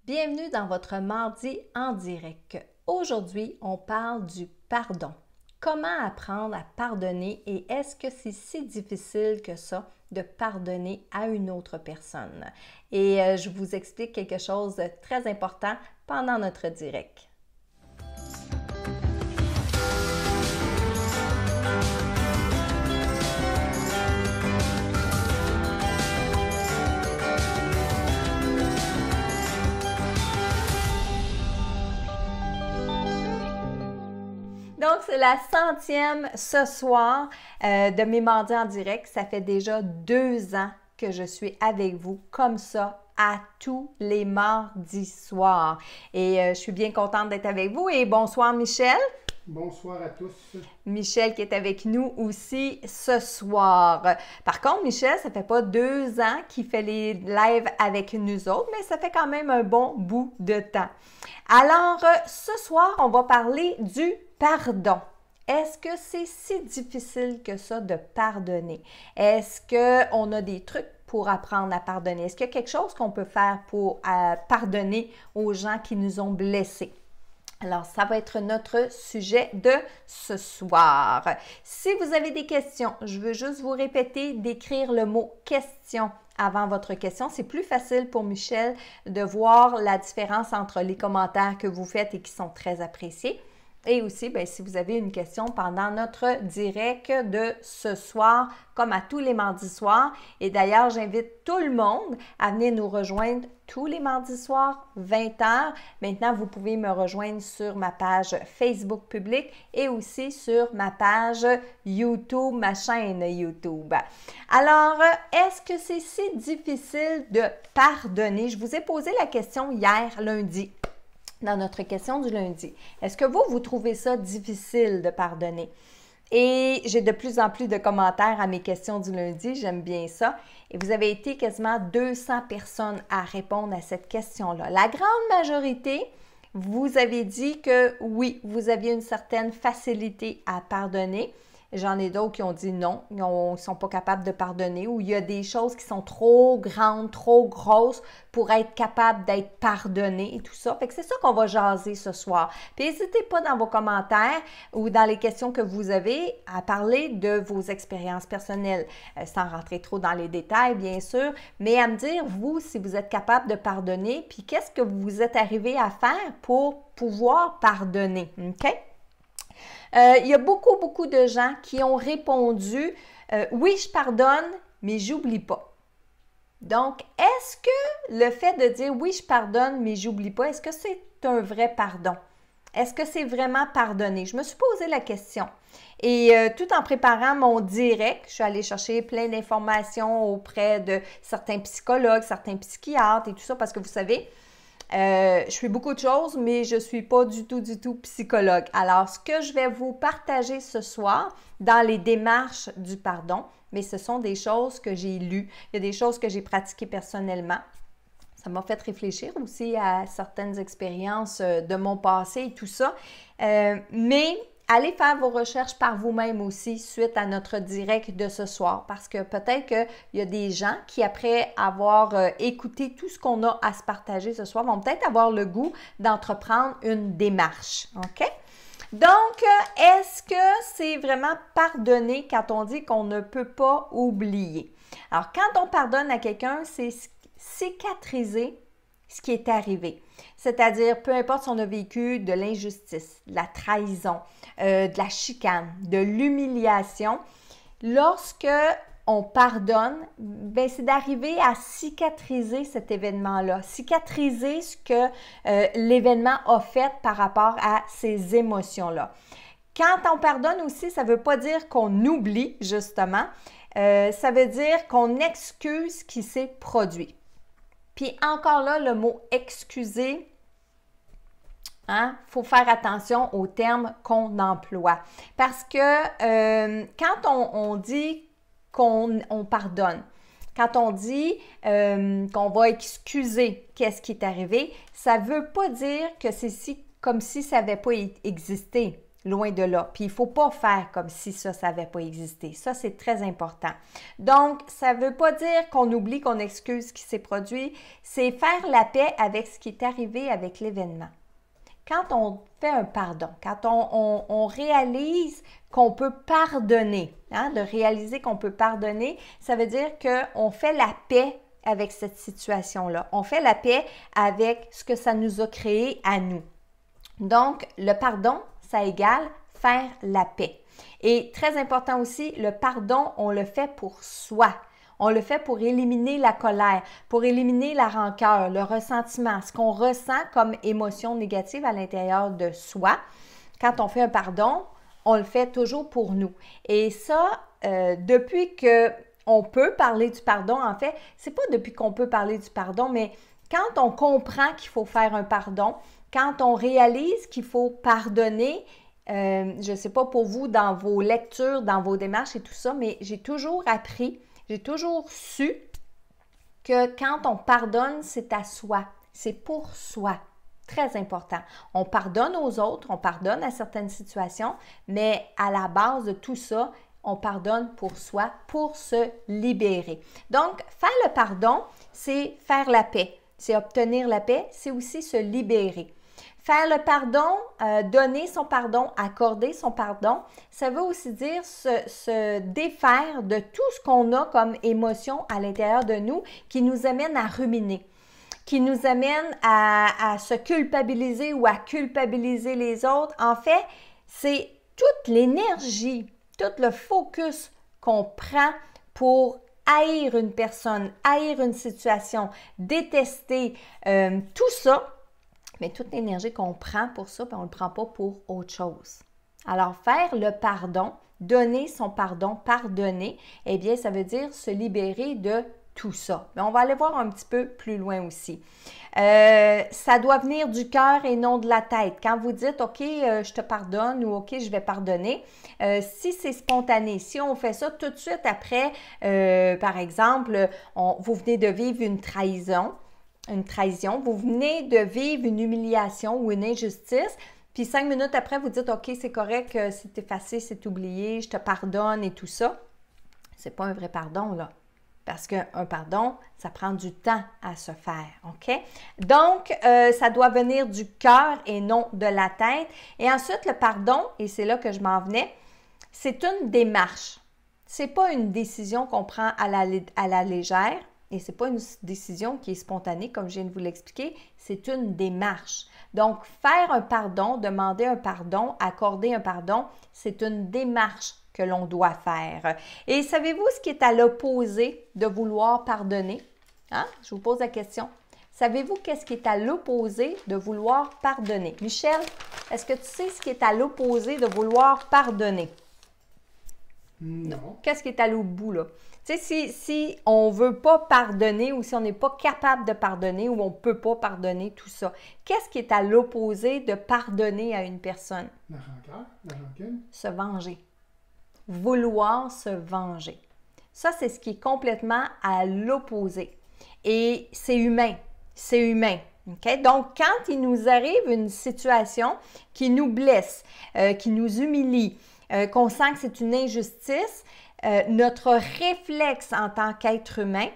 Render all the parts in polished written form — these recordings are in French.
Bienvenue dans votre mardi en direct. Aujourd'hui, on parle du pardon. Comment apprendre à pardonner et est-ce que c'est si difficile que ça de pardonner à une autre personne? Et je vous explique quelque chose de très important pendant notre direct. Donc, c'est la 100e ce soir de mes mardis en direct. Ça fait déjà 2 ans que je suis avec vous comme ça à tous les mardis soirs. Et je suis bien contente d'être avec vous. Et bonsoir Michel. Bonsoir à tous. Michel qui est avec nous aussi ce soir. Par contre, Michel, ça fait pas 2 ans qu'il fait les lives avec nous autres, mais ça fait quand même un bon bout de temps. Alors, ce soir, on va parler du pardon. Est-ce que c'est si difficile que ça de pardonner? Est-ce qu'on a des trucs pour apprendre à pardonner? Est-ce qu'il y a quelque chose qu'on peut faire pour pardonner aux gens qui nous ont blessés? Alors, ça va être notre sujet de ce soir. Si vous avez des questions, je veux juste vous répéter d'écrire le mot « question » avant votre question. C'est plus facile pour Michel de voir la différence entre les commentaires que vous faites et qui sont très appréciés. Et aussi, bien, si vous avez une question pendant notre direct de ce soir, comme à tous les mardis soirs. Et d'ailleurs, j'invite tout le monde à venir nous rejoindre tous les mardis soirs, 20h. Maintenant, vous pouvez me rejoindre sur ma page Facebook publique et aussi sur ma page YouTube, ma chaîne YouTube. Alors, est-ce que c'est si difficile de pardonner? Je vous ai posé la question hier, lundi. Dans notre question du lundi. Est-ce que vous trouvez ça difficile de pardonner? Et j'ai de plus en plus de commentaires à mes questions du lundi, j'aime bien ça. Et vous avez été quasiment 200 personnes à répondre à cette question-là. La grande majorité, vous avez dit que oui, vous aviez une certaine facilité à pardonner. J'en ai d'autres qui ont dit non, ils ne sont pas capables de pardonner ou il y a des choses qui sont trop grandes, trop grosses pour être capables d'être pardonnées et tout ça. Fait que c'est ça qu'on va jaser ce soir. Puis n'hésitez pas dans vos commentaires ou dans les questions que vous avez à parler de vos expériences personnelles, sans rentrer trop dans les détails bien sûr, mais à me dire vous si vous êtes capable de pardonner puis qu'est-ce que vous êtes arrivé à faire pour pouvoir pardonner, OK? Il y a beaucoup de gens qui ont répondu « Oui, je pardonne, mais j'oublie pas ». Donc, est-ce que le fait de dire « Oui, je pardonne, mais j'oublie pas », est-ce que c'est un vrai pardon? Est-ce que c'est vraiment pardonner? Je me suis posé la question. Et tout en préparant mon direct, je suis allée chercher plein d'informations auprès de certains psychologues, certains psychiatres et tout ça, parce que vous savez, je fais beaucoup de choses, mais je ne suis pas du tout psychologue. Alors, ce que je vais vous partager ce soir dans les démarches du pardon, mais ce sont des choses que j'ai lues, il y a des choses que j'ai pratiquées personnellement. Ça m'a fait réfléchir aussi à certaines expériences de mon passé et tout ça. Mais allez faire vos recherches par vous-même aussi suite à notre direct de ce soir parce que peut-être qu'il y a des gens qui, après avoir écouté tout ce qu'on a à se partager ce soir, vont peut-être avoir le goût d'entreprendre une démarche. OK? Donc, est-ce que c'est vraiment pardonner quand on dit qu'on ne peut pas oublier? Alors, quand on pardonne à quelqu'un, c'est cicatriser ce qui est arrivé. C'est-à-dire, peu importe si on a vécu de l'injustice, de la trahison, de la chicane, de l'humiliation, lorsque on pardonne, ben c'est d'arriver à cicatriser cet événement-là, cicatriser ce que l'événement a fait par rapport à ces émotions-là. Quand on pardonne aussi, ça ne veut pas dire qu'on oublie, justement, ça veut dire qu'on excuse ce qui s'est produit. Puis encore là, le mot « excuser », faut faire attention aux termes qu'on emploie. Parce que quand on dit qu'on pardonne, quand on dit qu'on va excuser qu'est-ce qui est arrivé, ça ne veut pas dire que c'est comme si ça n'avait pas existé. loin de là. Puis il ne faut pas faire comme si ça n'avait pas existé. Ça, c'est très important. Donc, ça ne veut pas dire qu'on oublie, qu'on excuse ce qui s'est produit. C'est faire la paix avec ce qui est arrivé avec l'événement. Quand on fait un pardon, quand on réalise qu'on peut pardonner, de réaliser qu'on peut pardonner, ça veut dire qu'on fait la paix avec cette situation-là. On fait la paix avec ce que ça nous a créé à nous. Donc, le pardon, ça égale faire la paix. Et très important aussi, le pardon, on le fait pour soi. On le fait pour éliminer la colère, pour éliminer la rancœur, le ressentiment, ce qu'on ressent comme émotion négative à l'intérieur de soi. Quand on fait un pardon, on le fait toujours pour nous. Et ça, depuis qu'on peut parler du pardon, en fait, c'est pas depuis qu'on peut parler du pardon, mais quand on comprend qu'il faut faire un pardon, quand on réalise qu'il faut pardonner, je ne sais pas pour vous, dans vos lectures, dans vos démarches et tout ça, mais j'ai toujours appris, j'ai toujours su que quand on pardonne, c'est à soi, c'est pour soi. Très important. On pardonne aux autres, on pardonne à certaines situations, mais à la base de tout ça, on pardonne pour soi, pour se libérer. Donc, faire le pardon, c'est faire la paix. C'est obtenir la paix, c'est aussi se libérer. Faire le pardon, donner son pardon, accorder son pardon, ça veut aussi dire se défaire de tout ce qu'on a comme émotion à l'intérieur de nous qui nous amène à ruminer, qui nous amène à se culpabiliser ou à culpabiliser les autres. En fait, c'est toute l'énergie, tout le focus qu'on prend pour haïr une personne, haïr une situation, détester, tout ça. Mais toute l'énergie qu'on prend pour ça, on ne le prend pas pour autre chose. Alors, faire le pardon, donner son pardon, pardonner, eh bien, ça veut dire se libérer de tout ça. Mais on va aller voir un petit peu plus loin aussi. Ça doit venir du cœur et non de la tête. Quand vous dites « OK, je te pardonne » ou « OK, je vais pardonner », si c'est spontané, si on fait ça tout de suite après, par exemple, vous venez de vivre une trahison, vous venez de vivre une humiliation ou une injustice, puis 5 minutes après, vous dites « OK, c'est correct, c'est effacé, c'est oublié, je te pardonne et tout ça », c'est pas un vrai pardon, là. Parce qu'un pardon, ça prend du temps à se faire, OK? Donc, ça doit venir du cœur et non de la tête. Et ensuite, le pardon, et c'est là que je m'en venais, c'est une démarche. C'est pas une décision qu'on prend à la légère et c'est pas une décision qui est spontanée, comme je viens de vous l'expliquer, c'est une démarche. Donc, faire un pardon, demander un pardon, accorder un pardon, c'est une démarche que l'on doit faire. Et savez-vous ce qui est à l'opposé de vouloir pardonner? Je vous pose la question. Savez-vous qu'est-ce qui est à l'opposé de vouloir pardonner? Michel, est-ce que tu sais ce qui est à l'opposé de vouloir pardonner? Non. Qu'est-ce qui est à l'autre bout, là? Tu sais, si on ne veut pas pardonner ou si on n'est pas capable de pardonner ou on ne peut pas pardonner, tout ça, qu'est-ce qui est à l'opposé de pardonner à une personne? La rancœur, la rancune. Se venger. Vouloir se venger. Ça, c'est ce qui est complètement à l'opposé. Et c'est humain. C'est humain. Okay? Donc, quand il nous arrive une situation qui nous blesse, qui nous humilie, qu'on sent que c'est une injustice, notre réflexe en tant qu'être humain,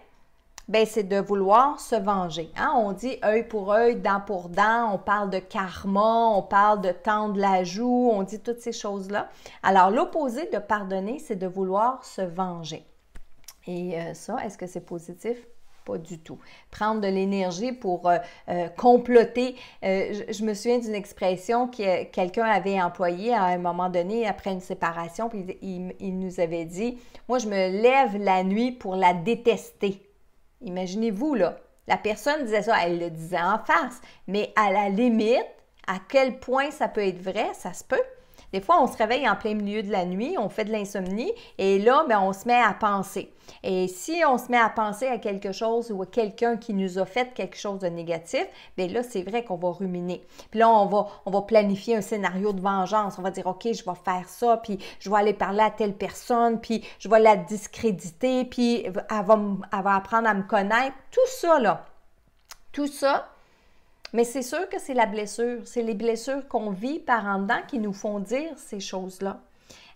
ben, c'est de vouloir se venger. On dit œil pour œil, dent pour dent, on parle de karma, on parle de tendre la joue, on dit toutes ces choses-là. Alors, l'opposé de pardonner, c'est de vouloir se venger. Et ça, est-ce que c'est positif? Pas du tout. Prendre de l'énergie pour comploter. Je me souviens d'une expression que quelqu'un avait employée à un moment donné après une séparation, puis il nous avait dit « Moi, je me lève la nuit pour la détester. » Imaginez-vous, là, la personne disait ça, elle le disait en face, mais à la limite, à quel point ça peut être vrai, ça se peut. Des fois, on se réveille en plein milieu de la nuit, on fait de l'insomnie et là, bien, on se met à penser. Et si on se met à penser à quelque chose ou à quelqu'un qui nous a fait quelque chose de négatif, bien là, c'est vrai qu'on va ruminer. Puis là, on va planifier un scénario de vengeance. On va dire, OK, je vais faire ça, puis je vais aller parler à telle personne, puis je vais la discréditer, puis elle va apprendre à me connaître. Tout ça, là, tout ça, Mais c'est sûr que c'est la blessure. C'est les blessures qu'on vit par en dedans qui nous font dire ces choses-là.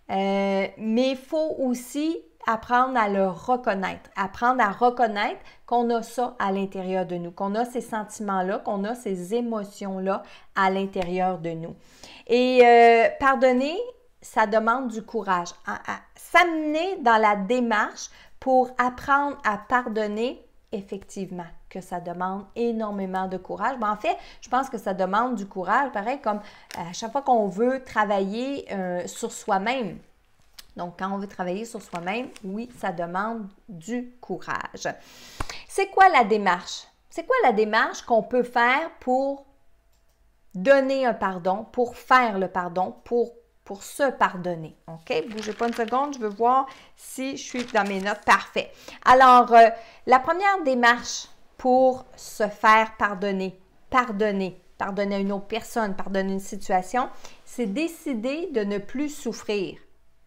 Mais il faut aussi apprendre à le reconnaître, apprendre à reconnaître qu'on a ça à l'intérieur de nous, qu'on a ces sentiments-là, qu'on a ces émotions-là à l'intérieur de nous. Et pardonner, ça demande du courage. S'amener dans la démarche pour apprendre à pardonner, effectivement, que ça demande énormément de courage. En fait, je pense que ça demande du courage, pareil comme à chaque fois qu'on veut travailler sur soi-même. Donc, quand on veut travailler sur soi-même, oui, ça demande du courage. C'est quoi la démarche? C'est quoi la démarche qu'on peut faire pour donner un pardon, pour faire le pardon, pour se pardonner? OK? Bougez pas une seconde, je veux voir si je suis dans mes notes. Parfait. Alors, la première démarche pour se faire pardonner à une autre personne, pardonner une situation, c'est décider de ne plus souffrir.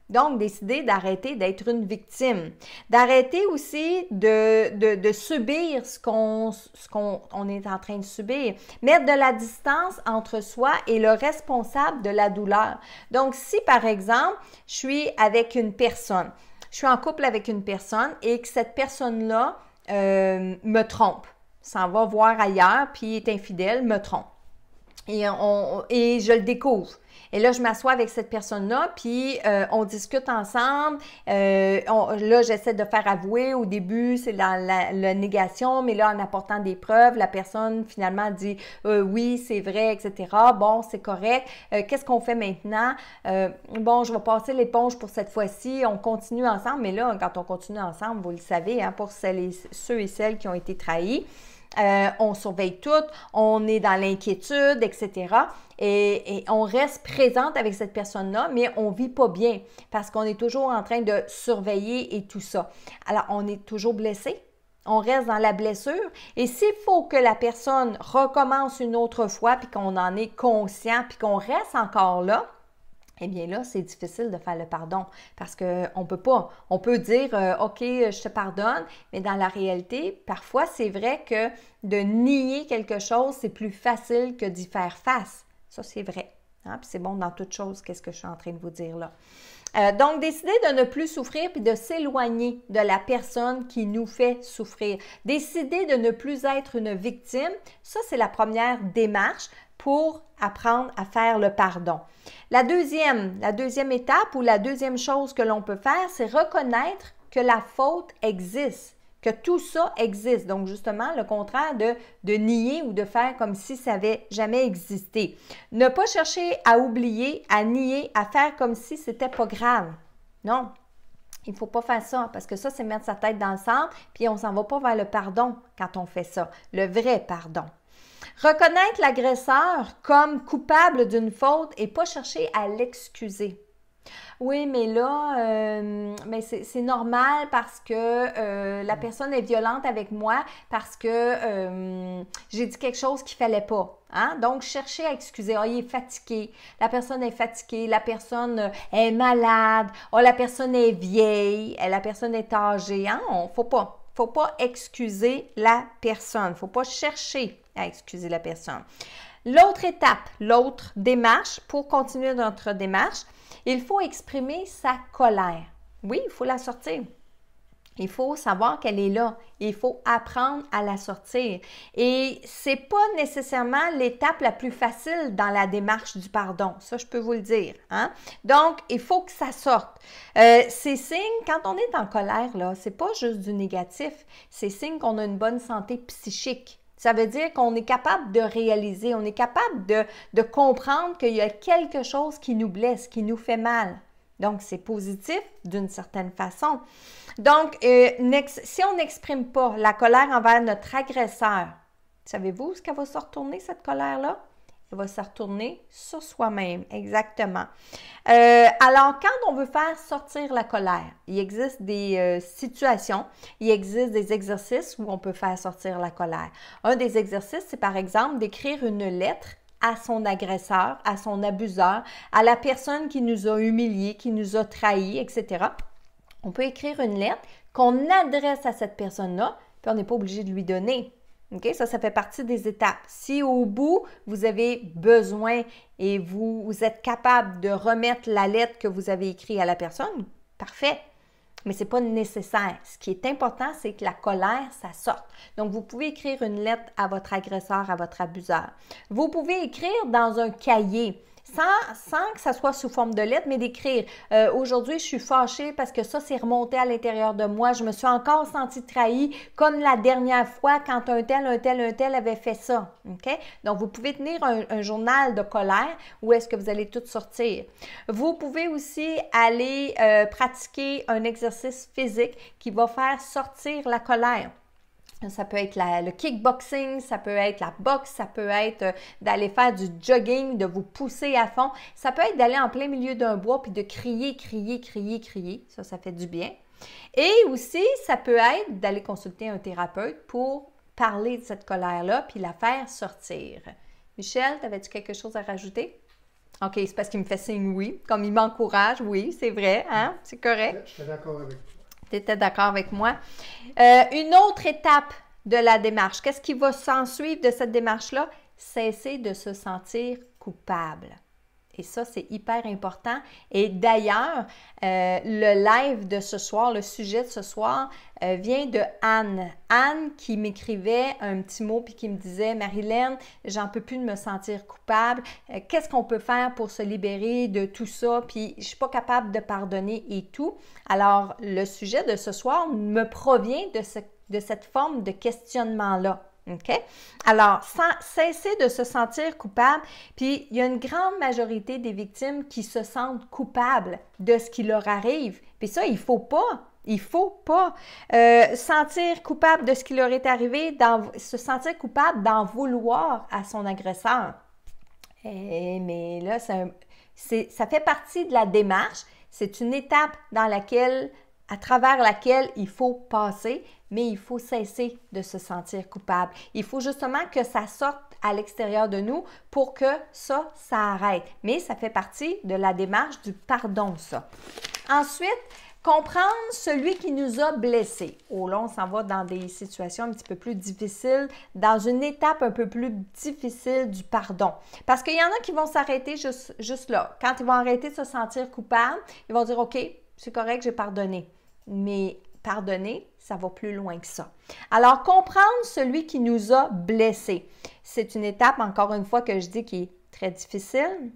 Donc, décider d'arrêter d'être une victime, d'arrêter aussi de subir ce qu'on est en train de subir, mettre de la distance entre soi et le responsable de la douleur. Donc, si par exemple, je suis avec une personne, je suis en couple avec une personne et que cette personne-là me trompe, s'en va voir ailleurs, puis est infidèle, me trompe. Et je le découvre. Et là, je m'assois avec cette personne-là, puis on discute ensemble. Là, j'essaie de faire avouer. Au début, c'est la négation, mais là, en apportant des preuves, la personne, finalement, dit oui, c'est vrai, etc. Bon, c'est correct. Qu'est-ce qu'on fait maintenant? Bon, je vais passer l'éponge pour cette fois-ci. On continue ensemble. Mais là, quand on continue ensemble, vous le savez, hein, pour ceux et celles qui ont été trahis, on surveille tout, on est dans l'inquiétude, etc. Et on reste présente avec cette personne-là, mais on ne vit pas bien parce qu'on est toujours en train de surveiller et tout ça. Alors, on est toujours blessé. On reste dans la blessure. Et s'il faut que la personne recommence une autre fois, puis qu'on en est conscient, puis qu'on reste encore là, eh bien là, c'est difficile de faire le pardon parce qu'on peut pas. On peut dire « OK, je te pardonne », mais dans la réalité, parfois, c'est vrai que de nier quelque chose, c'est plus facile que d'y faire face. Ça, c'est vrai. Hein? Puis c'est bon dans toute chose, qu'est-ce que je suis en train de vous dire là. Donc, décider de ne plus souffrir puis de s'éloigner de la personne qui nous fait souffrir. Décider de ne plus être une victime, ça, c'est la première démarche pour apprendre à faire le pardon. La deuxième étape ou la deuxième chose que l'on peut faire, c'est reconnaître que la faute existe, que tout ça existe. Donc, justement, le contraire de nier ou de faire comme si ça n'avait jamais existé. Ne pas chercher à oublier, à nier, à faire comme si c'était pas grave. Non, il ne faut pas faire ça parce que ça, c'est mettre sa tête dans le sang puis on ne s'en va pas vers le pardon quand on fait ça, le vrai pardon. Reconnaître l'agresseur comme coupable d'une faute et pas chercher à l'excuser. Oui, mais là, mais c'est normal parce que la personne est violente avec moi parce que j'ai dit quelque chose qu'il ne fallait pas. Hein? Donc, chercher à excuser. Ah, il est fatigué. La personne est fatiguée. La personne est malade. Oh, la personne est vieille. La personne est âgée. Hein? Faut pas excuser la personne. Il ne faut pas chercher à excuser la personne. L'autre étape, l'autre démarche, pour continuer notre démarche, il faut exprimer sa colère. Oui, il faut la sortir. Il faut savoir qu'elle est là. Il faut apprendre à la sortir. Et ce n'est pas nécessairement l'étape la plus facile dans la démarche du pardon. Ça, je peux vous le dire. Hein? Donc, il faut que ça sorte. Ces signes, quand on est en colère, là, ce n'est pas juste du négatif. C'est signe qu'on a une bonne santé psychique. Ça veut dire qu'on est capable de réaliser, on est capable de comprendre qu'il y a quelque chose qui nous blesse, qui nous fait mal. Donc, c'est positif d'une certaine façon. Donc, si on n'exprime pas la colère envers notre agresseur, savez-vous ce qu'elle va se retourner, cette colère-là? Elle va se retourner sur soi-même, exactement. Alors, quand on veut faire sortir la colère, il existe des situations, il existe des exercices où on peut faire sortir la colère. Un des exercices, c'est par exemple d'écrire une lettre à son agresseur, à son abuseur, à la personne qui nous a humiliés, qui nous a trahis, etc. On peut écrire une lettre qu'on adresse à cette personne-là, puis on n'est pas obligé de lui donner. OK? Ça fait partie des étapes. Si au bout, vous avez besoin et vous êtes capable de remettre la lettre que vous avez écrite à la personne, parfait. Mais ce n'est pas nécessaire. Ce qui est important, c'est que la colère, ça sorte. Donc, vous pouvez écrire une lettre à votre agresseur, à votre abuseur. Vous pouvez écrire dans un cahier, sans que ça soit sous forme de lettre, mais d'écrire « Aujourd'hui, je suis fâchée parce que ça s'est remonté à l'intérieur de moi. Je me suis encore sentie trahie comme la dernière fois quand un tel avait fait ça. » Okay? Donc, vous pouvez tenir un journal de colère où est-ce que vous allez tout sortir. Vous pouvez aussi aller pratiquer un exercice physique qui va faire sortir la colère. Ça peut être le kickboxing, ça peut être la boxe, ça peut être d'aller faire du jogging, de vous pousser à fond. Ça peut être d'aller en plein milieu d'un bois puis de crier, crier, crier, crier. Ça fait du bien. Et aussi, ça peut être d'aller consulter un thérapeute pour parler de cette colère-là puis la faire sortir. Michel, t'avais-tu quelque chose à rajouter? OK, c'est parce qu'il me fait signe oui, comme il m'encourage. Oui, c'est vrai, hein? C'est correct. Je suis d'accord avec toi. Tu étais d'accord avec moi. Une autre étape de la démarche, qu'est-ce qui va s'en suivre de cette démarche-là? Cesser de se sentir coupable. Et ça, c'est hyper important. Et d'ailleurs, le live de ce soir, le sujet de ce soir, vient de Anne. Anne qui m'écrivait un petit mot puis qui me disait « Marilyn, j'en peux plus de me sentir coupable. Qu'est-ce qu'on peut faire pour se libérer de tout ça? Puis je suis pas capable de pardonner et tout. » Alors, le sujet de ce soir me provient de cette forme de questionnement-là. OK? Alors, cesser de se sentir coupable, puis il y a une grande majorité des victimes qui se sentent coupables de ce qui leur arrive. Puis ça, il faut pas. Il faut pas sentir coupable de ce qui leur est arrivé, se sentir coupable d'en vouloir à son agresseur. Mais là, ça fait partie de la démarche. C'est une étape à travers laquelle il faut passer, mais il faut cesser de se sentir coupable. Il faut justement que ça sorte à l'extérieur de nous pour que ça arrête. Mais ça fait partie de la démarche du pardon, ça. Ensuite, comprendre celui qui nous a blessés. Oh là, on s'en va dans des situations un petit peu plus difficiles, dans une étape un peu plus difficile du pardon. Parce qu'il y en a qui vont s'arrêter juste là. Quand ils vont arrêter de se sentir coupables, ils vont dire « OK, c'est correct, j'ai pardonné. » Mais pardonner, ça va plus loin que ça. Alors, comprendre celui qui nous a blessés. C'est une étape, encore une fois, que je dis qui est très difficile.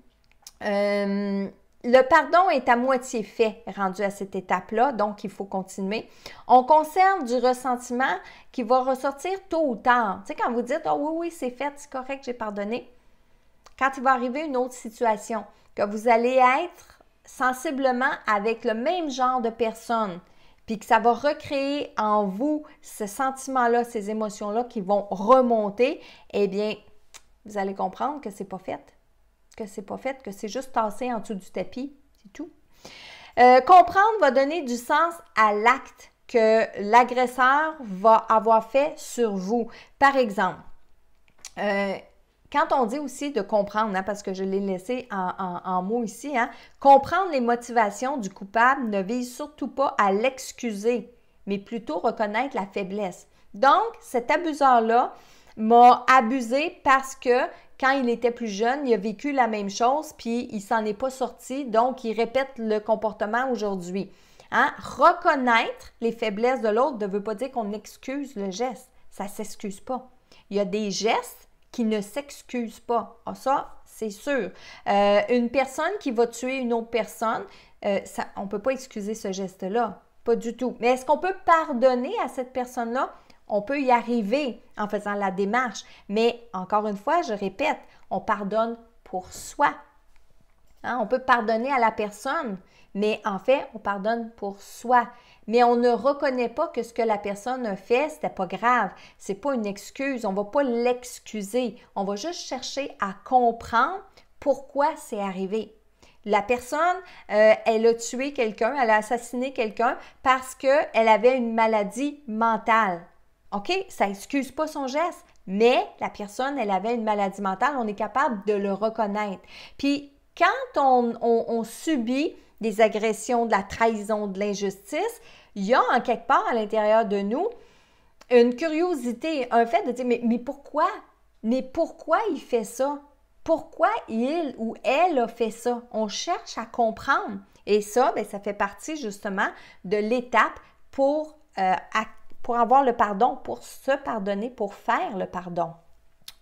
Le pardon est à moitié fait, rendu à cette étape-là, donc il faut continuer. On conserve du ressentiment qui va ressortir tôt ou tard. Tu sais, quand vous dites « Ah oui, oui, c'est fait, c'est correct, j'ai pardonné », quand il va arriver une autre situation, que vous allez être sensiblement avec le même genre de personne, puis que ça va recréer en vous ce sentiment-là, ces émotions-là qui vont remonter, eh bien, vous allez comprendre que c'est pas fait. Que c'est juste tassé en dessous du tapis, c'est tout. Comprendre va donner du sens à l'acte que l'agresseur va avoir fait sur vous. Par exemple, quand on dit aussi de comprendre, hein, parce que je l'ai laissé en mots ici, hein, comprendre les motivations du coupable ne vise surtout pas à l'excuser, mais plutôt reconnaître la faiblesse. Donc, cet abuseur-là m'a abusé parce que quand il était plus jeune, il a vécu la même chose, puis il s'en est pas sorti, donc il répète le comportement aujourd'hui. Hein? Reconnaître les faiblesses de l'autre ne veut pas dire qu'on excuse le geste. Ça ne s'excuse pas. Il y a des gestes qui ne s'excusent pas. Ah, ça, c'est sûr. Une personne qui va tuer une autre personne, on ne peut pas excuser ce geste-là. Pas du tout. Mais est-ce qu'on peut pardonner à cette personne-là? On peut y arriver en faisant la démarche. Mais encore une fois, je répète, on pardonne pour soi. Hein? On peut pardonner à la personne, mais en fait, on pardonne pour soi. Mais on ne reconnaît pas que ce que la personne a fait, c'était pas grave. C'est pas une excuse. On va pas l'excuser. On va juste chercher à comprendre pourquoi c'est arrivé. La personne, elle a tué quelqu'un, elle a assassiné quelqu'un parce qu'elle avait une maladie mentale. OK? Ça n'excuse pas son geste, mais la personne, elle avait une maladie mentale, on est capable de le reconnaître. Puis, quand on subit des agressions, de la trahison, de l'injustice, il y a en quelque part à l'intérieur de nous une curiosité, un fait de dire, mais pourquoi? Mais pourquoi il fait ça? Pourquoi il ou elle a fait ça? On cherche à comprendre. Et ça, bien, ça fait partie justement de l'étape pour avoir le pardon, pour se pardonner, pour faire le pardon.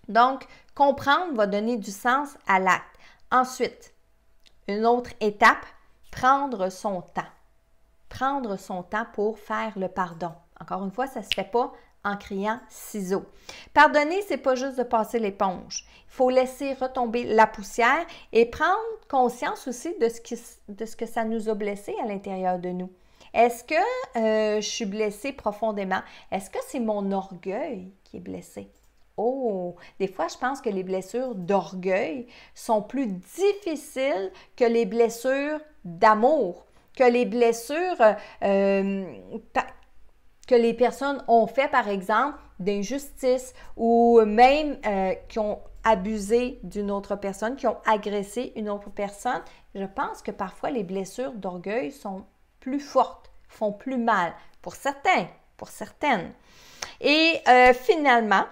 Donc, comprendre va donner du sens à l'acte. Ensuite, une autre étape, prendre son temps. Prendre son temps pour faire le pardon. Encore une fois, ça ne se fait pas en criant ciseaux. Pardonner, c'est pas juste de passer l'éponge. Il faut laisser retomber la poussière et prendre conscience aussi de ce que ça nous a blessé à l'intérieur de nous. Est-ce que je suis blessée profondément? Est-ce que c'est mon orgueil qui est blessé? Oh, des fois, je pense que les blessures d'orgueil sont plus difficiles que les blessures d'amour, que les blessures que les personnes ont fait, par exemple, d'injustice ou même qui ont abusé d'une autre personne, qui ont agressé une autre personne. Je pense que parfois, les blessures d'orgueil sont plus fortes, font plus mal pour certains, pour certaines. Et finalement,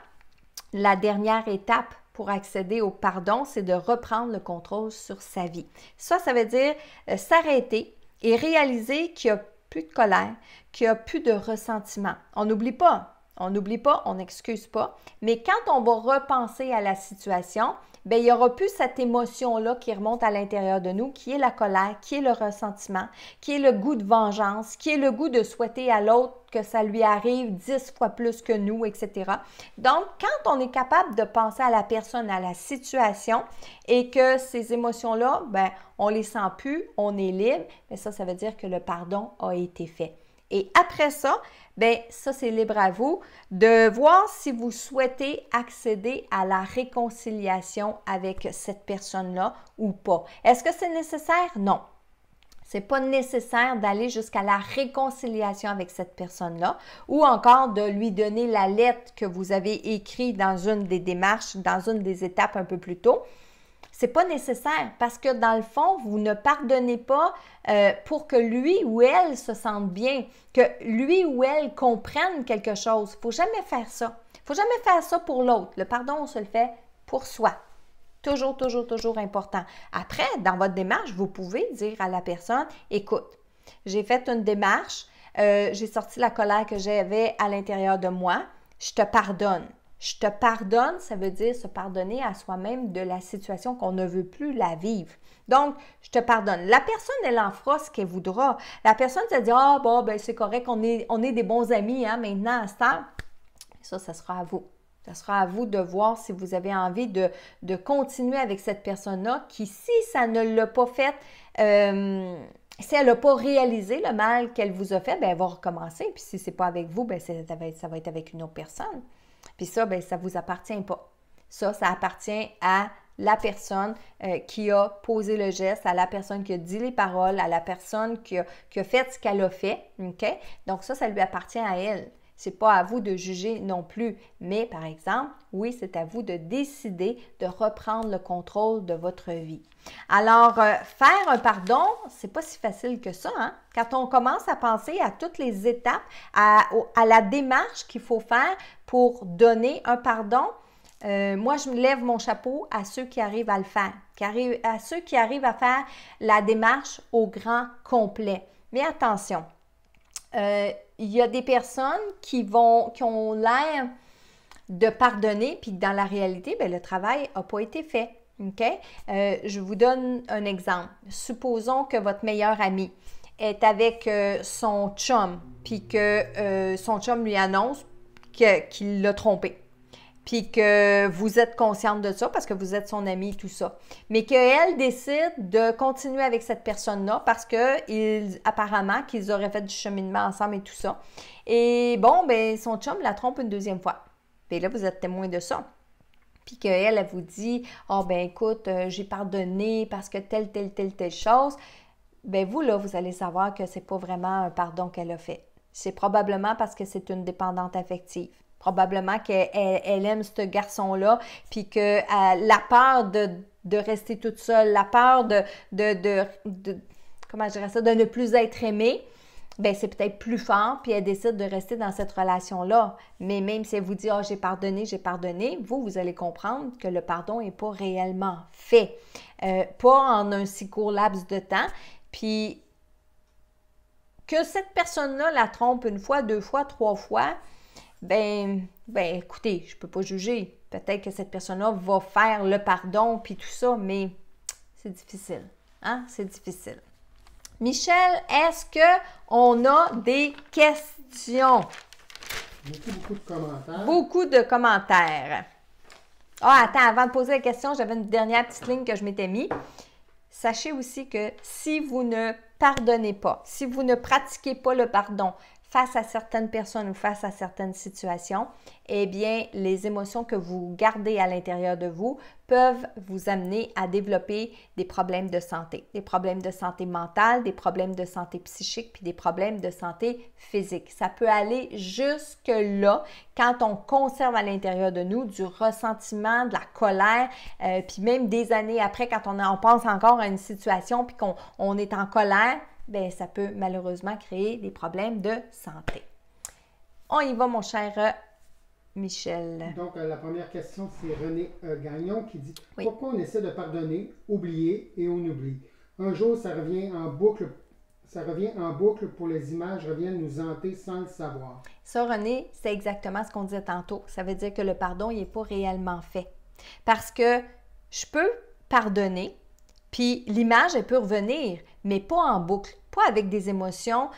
la dernière étape pour accéder au pardon, c'est de reprendre le contrôle sur sa vie. Ça veut dire s'arrêter et réaliser qu'il n'y a plus de colère, qu'il n'y a plus de ressentiment. On n'oublie pas, on n'excuse pas, mais quand on va repenser à la situation, bien, il n'y aura plus cette émotion-là qui remonte à l'intérieur de nous, qui est la colère, qui est le ressentiment, qui est le goût de vengeance, qui est le goût de souhaiter à l'autre que ça lui arrive 10 fois plus que nous, etc. Donc, quand on est capable de penser à la personne, à la situation et que ces émotions-là, bien, on ne les sent plus, on est libre, bien, ça veut dire que le pardon a été fait. Et après ça, bien, ça, c'est libre à vous de voir si vous souhaitez accéder à la réconciliation avec cette personne-là ou pas. Est-ce que c'est nécessaire? Non. Ce n'est pas nécessaire d'aller jusqu'à la réconciliation avec cette personne-là ou encore de lui donner la lettre que vous avez écrite dans une des démarches, dans une des étapes un peu plus tôt. Ce n'est pas nécessaire parce que dans le fond, vous ne pardonnez pas pour que lui ou elle se sente bien, que lui ou elle comprenne quelque chose. Il ne faut jamais faire ça. Il ne faut jamais faire ça pour l'autre. Le pardon, on se le fait pour soi. Toujours, toujours, toujours important. Après, dans votre démarche, vous pouvez dire à la personne, écoute, j'ai fait une démarche, j'ai sorti la colère que j'avais à l'intérieur de moi, je te pardonne. Je te pardonne, ça veut dire se pardonner à soi-même de la situation qu'on ne veut plus la vivre. Donc, je te pardonne. La personne, elle en fera ce qu'elle voudra. La personne se dit, ah bon, ben c'est correct, on est des bons amis hein, maintenant à ce temps. Ça sera à vous. Ça sera à vous de voir si vous avez envie de continuer avec cette personne-là qui, si ça ne l'a pas fait, si elle n'a pas réalisé le mal qu'elle vous a fait, bien, elle va recommencer. Puis si ce n'est pas avec vous, bien, ça va être avec une autre personne. Puis ça, bien, ça ne vous appartient pas. Ça appartient à la personne qui a posé le geste, à la personne qui a dit les paroles, à la personne qui a fait ce qu'elle a fait. Okay? Donc ça lui appartient à elle. Ce n'est pas à vous de juger non plus, mais par exemple, oui, c'est à vous de décider de reprendre le contrôle de votre vie. Alors, faire un pardon, c'est pas si facile que ça. Hein? Quand on commence à penser à toutes les étapes, à la démarche qu'il faut faire pour donner un pardon, moi, je me lève mon chapeau à ceux qui arrivent à le faire, à ceux qui arrivent à faire la démarche au grand complet. Mais attention, il y a des personnes qui ont l'air de pardonner, puis dans la réalité, bien, le travail n'a pas été fait. Okay? Je vous donne un exemple. Supposons que votre meilleur ami est avec son chum, puis que son chum lui annonce qu'il l'a trompé. Puis que vous êtes consciente de ça parce que vous êtes son amie et tout ça. Mais qu'elle décide de continuer avec cette personne-là parce que apparemment qu'ils auraient fait du cheminement ensemble et tout ça. Et bon, ben son chum la trompe une deuxième fois. Puis là, vous êtes témoin de ça. Puis qu'elle, elle vous dit « Ah, ben écoute, j'ai pardonné parce que telle chose. » Ben vous, là, vous allez savoir que c'est pas vraiment un pardon qu'elle a fait. C'est probablement parce que c'est une dépendante affective. Probablement qu'elle aime ce garçon-là, puis que la peur de rester toute seule, la peur comment je dirais ça, de ne plus être aimée, ben c'est peut-être plus fort, puis elle décide de rester dans cette relation-là. Mais même si elle vous dit « Ah, j'ai pardonné », vous allez comprendre que le pardon n'est pas réellement fait. Pas en un si court laps de temps. Puis que cette personne-là la trompe une fois, 2 fois, 3 fois, ben écoutez, je ne peux pas juger. Peut-être que cette personne-là va faire le pardon, puis tout ça, mais c'est difficile. Hein? C'est difficile. Michel, est-ce qu'on a des questions? Beaucoup de commentaires. Beaucoup de commentaires. Ah, attends, avant de poser la question, j'avais une dernière petite ligne que je m'étais mis. Sachez aussi que si vous ne pardonnez pas, si vous ne pratiquez pas le pardon face à certaines personnes ou face à certaines situations, eh bien, les émotions que vous gardez à l'intérieur de vous peuvent vous amener à développer des problèmes de santé mentale, des problèmes de santé psychique, puis des problèmes de santé physique. Ça peut aller jusque-là quand on conserve à l'intérieur de nous du ressentiment, de la colère, puis même des années après, quand on pense encore à une situation puis qu'on est en colère, bien, ça peut malheureusement créer des problèmes de santé. On y va, mon cher Michel. Donc, la première question, c'est René Gagnon qui dit oui. Pourquoi on essaie de pardonner, oublier et on oublie? Un jour, ça revient en boucle pour les images reviennent nous hanter sans le savoir. Ça, René, c'est exactement ce qu'on disait tantôt. Ça veut dire que le pardon, il n'est pas réellement fait. Parce que je peux pardonner, puis l'image, elle peut revenir, mais pas en boucle, pas avec des émotions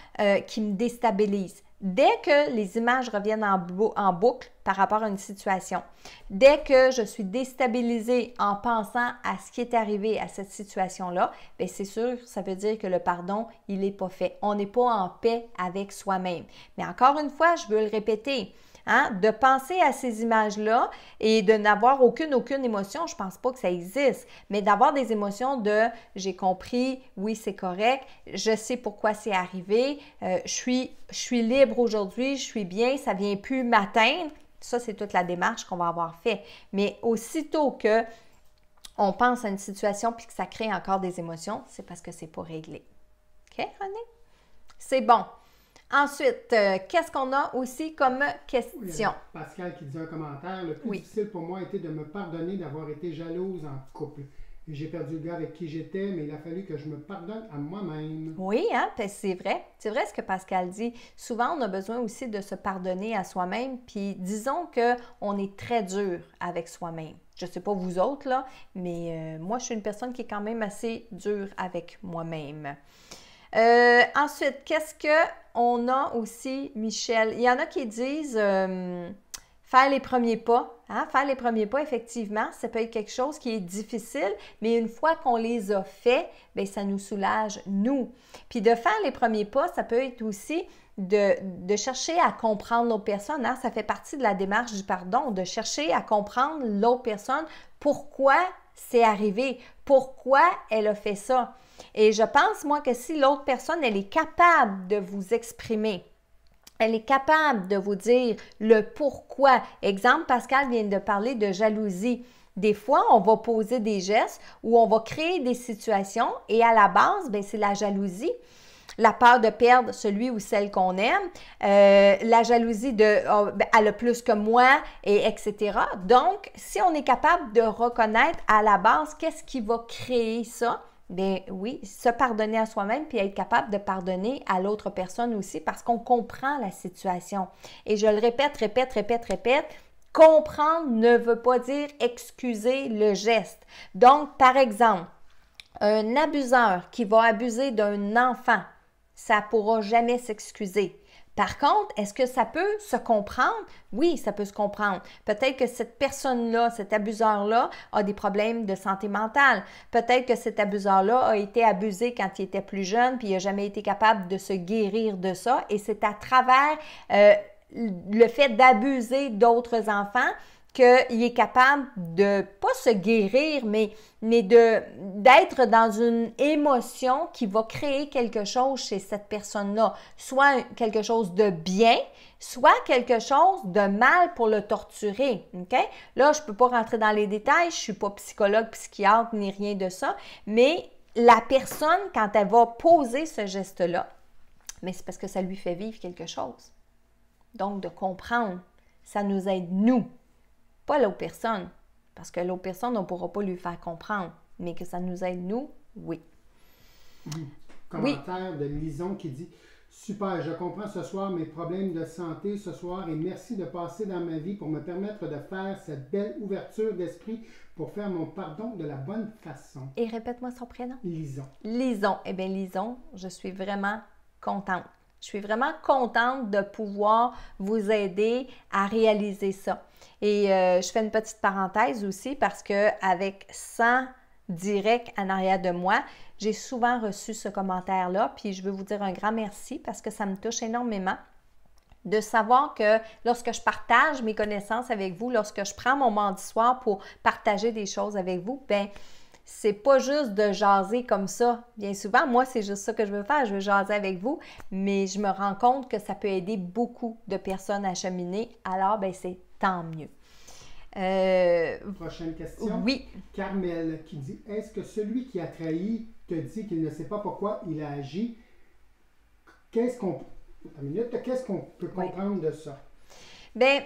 qui me déstabilisent. Dès que les images reviennent en boucle par rapport à une situation, dès que je suis déstabilisée en pensant à ce qui est arrivé à cette situation-là, bien c'est sûr, ça veut dire que le pardon, il n'est pas fait. On n'est pas en paix avec soi-même. Mais encore une fois, je veux le répéter. Hein, de penser à ces images-là et de n'avoir aucune émotion, je ne pense pas que ça existe, mais d'avoir des émotions de « j'ai compris, oui, c'est correct, je sais pourquoi c'est arrivé, je suis libre aujourd'hui, je suis bien, ça ne vient plus m'atteindre », ça, c'est toute la démarche qu'on va avoir fait. Mais aussitôt que on pense à une situation puis que ça crée encore des émotions, c'est parce que ce n'est pas réglé. OK, René? C'est bon. Ensuite, qu'est-ce qu'on a aussi comme question? Oui, Pascal qui dit un commentaire. Le plus difficile pour moi était de me pardonner d'avoir été jalouse en couple. Et j'ai perdu le gars avec qui j'étais, mais il a fallu que je me pardonne à moi-même. Oui, hein, c'est vrai. C'est vrai ce que Pascal dit. Souvent, on a besoin aussi de se pardonner à soi-même. Puis disons qu'on est très dur avec soi-même. Je ne sais pas vous autres, là, mais moi, je suis une personne qui est quand même assez dure avec moi-même. Ensuite, qu'est-ce qu'on a aussi, Michel? Il y en a qui disent faire les premiers pas. Hein? Faire les premiers pas, effectivement, ça peut être quelque chose qui est difficile, mais une fois qu'on les a faits, bien, ça nous soulage, nous. Puis de faire les premiers pas, ça peut être aussi de chercher à comprendre l'autre personne. Hein? Ça fait partie de la démarche du pardon, de chercher à comprendre l'autre personne, pourquoi c'est arrivé, pourquoi elle a fait ça. Et je pense, moi, que si l'autre personne, elle est capable de vous exprimer, elle est capable de vous dire le pourquoi. Exemple, Pascal vient de parler de jalousie. Des fois, on va poser des gestes ou on va créer des situations et à la base, bien, c'est la jalousie. La peur de perdre celui ou celle qu'on aime, la jalousie de oh, elle a plus que moi, et etc. Donc, si on est capable de reconnaître à la base qu'est-ce qui va créer ça, bien oui, se pardonner à soi-même puis être capable de pardonner à l'autre personne aussi parce qu'on comprend la situation. Et je le répète, comprendre ne veut pas dire excuser le geste. Donc, par exemple, un abuseur qui va abuser d'un enfant, ça ne pourra jamais s'excuser. Par contre, est-ce que ça peut se comprendre? Oui, ça peut se comprendre. Peut-être que cette personne-là, cet abuseur-là, a des problèmes de santé mentale. Peut-être que cet abuseur-là a été abusé quand il était plus jeune, puis il n'a jamais été capable de se guérir de ça. Et c'est à travers le fait d'abuser d'autres enfants qu'il est capable de, pas se guérir, mais d'être dans une émotion qui va créer quelque chose chez cette personne-là. Soit quelque chose de bien, soit quelque chose de mal pour le torturer. OK? Là, je ne peux pas rentrer dans les détails, je ne suis pas psychologue, psychiatre, ni rien de ça, mais la personne, quand elle va poser ce geste-là, mais c'est parce que ça lui fait vivre quelque chose. Donc, de comprendre, ça nous aide nous, pas l'autre personne. Parce que l'autre personne, on ne pourra pas lui faire comprendre. Mais que ça nous aide nous, oui. Commentaire de Lison qui dit « Super, je comprends ce soir mes problèmes de santé ce soir et merci de passer dans ma vie pour me permettre de faire cette belle ouverture d'esprit pour faire mon pardon de la bonne façon. » Et répète-moi son prénom. Lison. Lison. Eh bien, Lison, je suis vraiment contente. Je suis vraiment contente de pouvoir vous aider à réaliser ça. Et je fais une petite parenthèse aussi parce qu'avec 100 directs en arrière de moi, j'ai souvent reçu ce commentaire-là. Puis je veux vous dire un grand merci parce que ça me touche énormément de savoir que lorsque je partage mes connaissances avec vous, lorsque je prends mon mardi soir pour partager des choses avec vous, bien, c'est pas juste de jaser comme ça. Bien souvent, moi, c'est juste ça que je veux faire. Je veux jaser avec vous, mais je me rends compte que ça peut aider beaucoup de personnes à cheminer. Alors, bien, c'est tant mieux. Prochaine question. Oui. Carmel qui dit « Est-ce que celui qui a trahi te dit qu'il ne sait pas pourquoi il a agi? Qu'est-ce qu'on peut comprendre de ça? » Bien,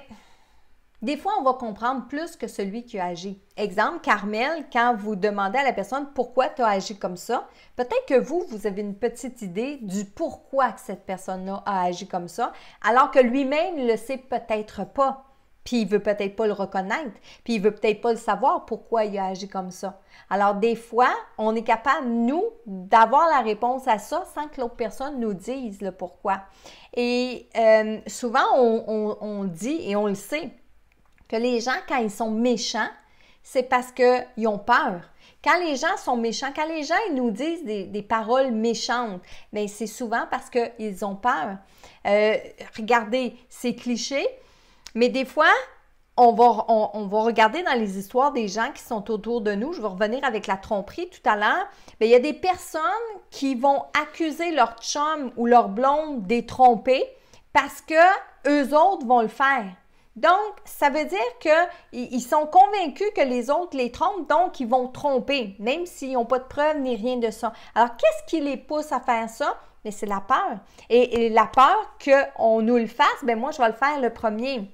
des fois, on va comprendre plus que celui qui a agi. Exemple, Carmel, quand vous demandez à la personne pourquoi tu as agi comme ça, peut-être que vous avez une petite idée du pourquoi que cette personne-là a agi comme ça, alors que lui-même ne le sait peut-être pas. Puis il veut peut-être pas le reconnaître, puis il veut peut-être pas le savoir pourquoi il a agi comme ça. Alors des fois, on est capable, nous, d'avoir la réponse à ça sans que l'autre personne nous dise le pourquoi. Et souvent, on dit, et on le sait, que les gens, quand ils sont méchants, c'est parce qu'ils ont peur. Quand les gens sont méchants, quand les gens ils nous disent des paroles méchantes, bien, c'est souvent parce qu'ils ont peur. Regardez, c'est cliché, mais des fois, on va regarder dans les histoires des gens qui sont autour de nous. Je vais revenir avec la tromperie tout à l'heure. Il y a des personnes qui vont accuser leur chum ou leur blonde d'être trompés parce que eux autres vont le faire. Donc, ça veut dire qu'ils sont convaincus que les autres les trompent, donc ils vont tromper, même s'ils n'ont pas de preuves ni rien de ça. Alors, qu'est-ce qui les pousse à faire ça? Mais c'est la peur. Et la peur qu'on nous le fasse, bien moi, je vais le faire le premier.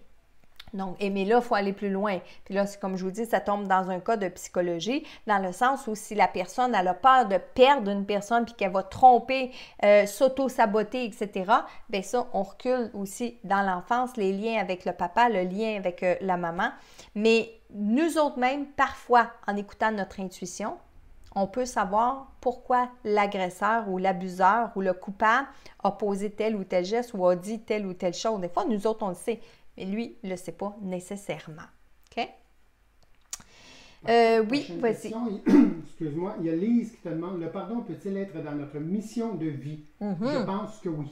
Donc, mais là, il faut aller plus loin. Puis là, comme je vous dis, ça tombe dans un cas de psychologie, dans le sens où si la personne elle a peur de perdre une personne puis qu'elle va tromper, s'auto-saboter, etc., bien ça, on recule aussi dans l'enfance, les liens avec le papa, le lien avec la maman. Mais nous autres mêmes, parfois, en écoutant notre intuition, on peut savoir pourquoi l'agresseur ou l'abuseur ou le coupable a posé tel ou tel geste ou a dit telle ou telle chose. Des fois, nous autres, on le sait. Mais lui, il ne le sait pas nécessairement. OK? Oui, vas-y. Excuse-moi, il y a Lise qui te demande, le pardon peut-il être dans notre mission de vie? Je pense que oui.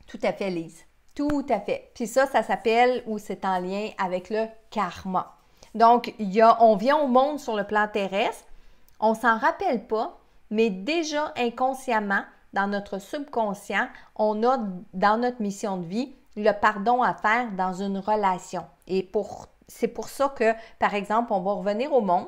Tout à fait, Lise. Tout à fait. Puis ça s'appelle, ou c'est en lien avec le karma. Donc, on vient au monde sur le plan terrestre, on ne s'en rappelle pas, mais déjà inconsciemment, dans notre subconscient, on a dans notre mission de vie le pardon à faire dans une relation. Et c'est pour ça que, par exemple, on va revenir au monde,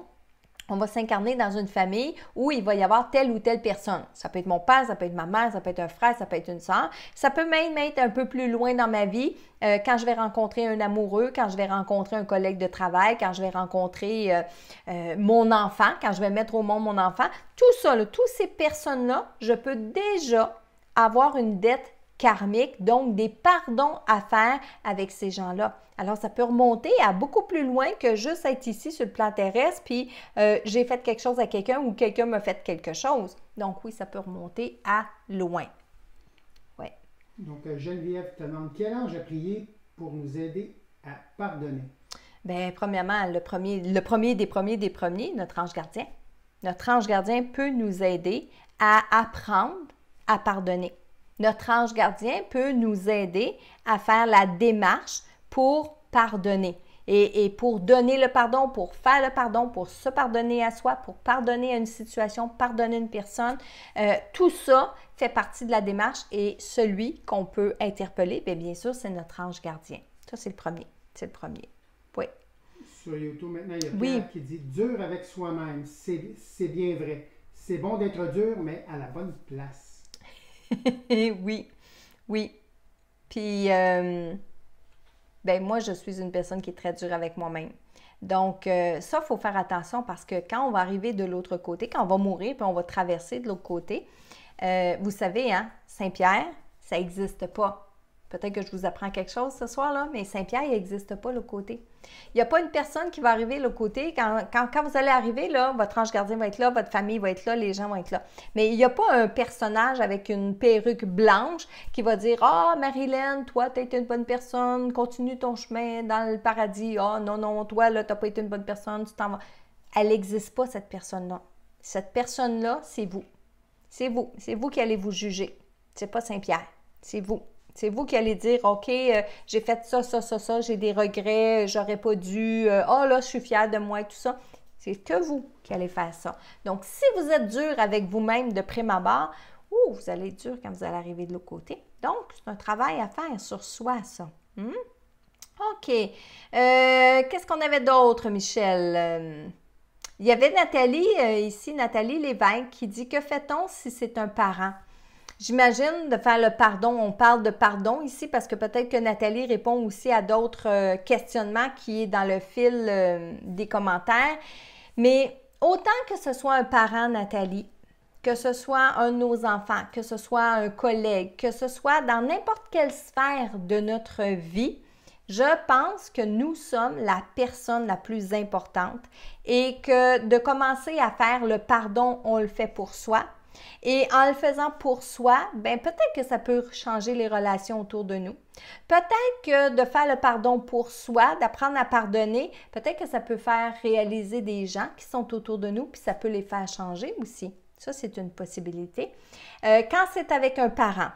on va s'incarner dans une famille où il va y avoir telle ou telle personne. Ça peut être mon père, ça peut être ma mère, ça peut être un frère, ça peut être une soeur. Ça peut même être un peu plus loin dans ma vie, quand je vais rencontrer un amoureux, quand je vais rencontrer un collègue de travail, quand je vais rencontrer mon enfant, quand je vais mettre au monde mon enfant. Tout ça, toutes ces personnes-là, je peux déjà avoir une dette karmique, donc des pardons à faire avec ces gens-là. Alors, ça peut remonter à beaucoup plus loin que juste être ici sur le plan terrestre, puis j'ai fait quelque chose à quelqu'un ou quelqu'un m'a fait quelque chose. Donc oui, ça peut remonter à loin. Oui. Donc, Geneviève te demande, quel ange a prié pour nous aider à pardonner? Bien, premièrement, le premier des premiers, notre ange gardien. Notre ange gardien peut nous aider à apprendre à pardonner. Notre ange gardien peut nous aider à faire la démarche pour pardonner. Et pour donner le pardon, pour faire le pardon, pour se pardonner à soi, pour pardonner à une situation, pardonner une personne, tout ça fait partie de la démarche et celui qu'on peut interpeller, bien sûr, c'est notre ange gardien. Ça, c'est le premier. C'est le premier. Oui. Sur YouTube, maintenant, il y a Pierre qui dit « Dur avec soi-même, c'est bien vrai. C'est bon d'être dur, mais à la bonne place. » Oui, Oui. Puis, ben moi, je suis une personne qui est très dure avec moi-même. Donc, ça, il faut faire attention parce que quand on va arriver de l'autre côté, quand on va mourir, puis on va traverser de l'autre côté, vous savez, hein, Saint-Pierre, ça n'existe pas. Peut-être que je vous apprends quelque chose ce soir-là, mais Saint-Pierre, il n'existe pas, l'autre côté. Il n'y a pas une personne qui va arriver de l'autre côté. Quand vous allez arriver, là, votre ange gardien va être là, votre famille va être là, les gens vont être là. Mais il n'y a pas un personnage avec une perruque blanche qui va dire « Ah, Marilyn, toi, tu as été une bonne personne, continue ton chemin dans le paradis. Ah, non, non, toi, là, tu n'as pas été une bonne personne, tu t'en vas. » Elle n'existe pas, cette personne-là. Cette personne-là, c'est vous. C'est vous. C'est vous qui allez vous juger. C'est pas Saint-Pierre. C'est vous. C'est vous qui allez dire, OK, j'ai fait ça, j'ai des regrets, j'aurais pas dû, oh là, je suis fière de moi et tout ça. C'est que vous qui allez faire ça. Donc, si vous êtes dur avec vous-même de prime abord, vous allez être dur quand vous allez arriver de l'autre côté. Donc, c'est un travail à faire sur soi, ça. OK. Qu'est-ce qu'on avait d'autre, Michel? Il y avait Nathalie, ici, Nathalie Lévesque, qui dit, que fait-on si c'est un parent? J'imagine de faire le pardon. On parle de pardon ici parce que peut-être que Nathalie répond aussi à d'autres questionnements qui est dans le fil des commentaires. Mais autant que ce soit un parent, Nathalie, que ce soit un de nos enfants, que ce soit un collègue, que ce soit dans n'importe quelle sphère de notre vie, je pense que nous sommes la personne la plus importante et que de commencer à faire le pardon, on le fait pour soi. Et en le faisant pour soi, bien peut-être que ça peut changer les relations autour de nous. Peut-être que de faire le pardon pour soi, d'apprendre à pardonner, peut-être que ça peut faire réaliser des gens qui sont autour de nous, puis ça peut les faire changer aussi. Ça, c'est une possibilité. Quand c'est avec un parent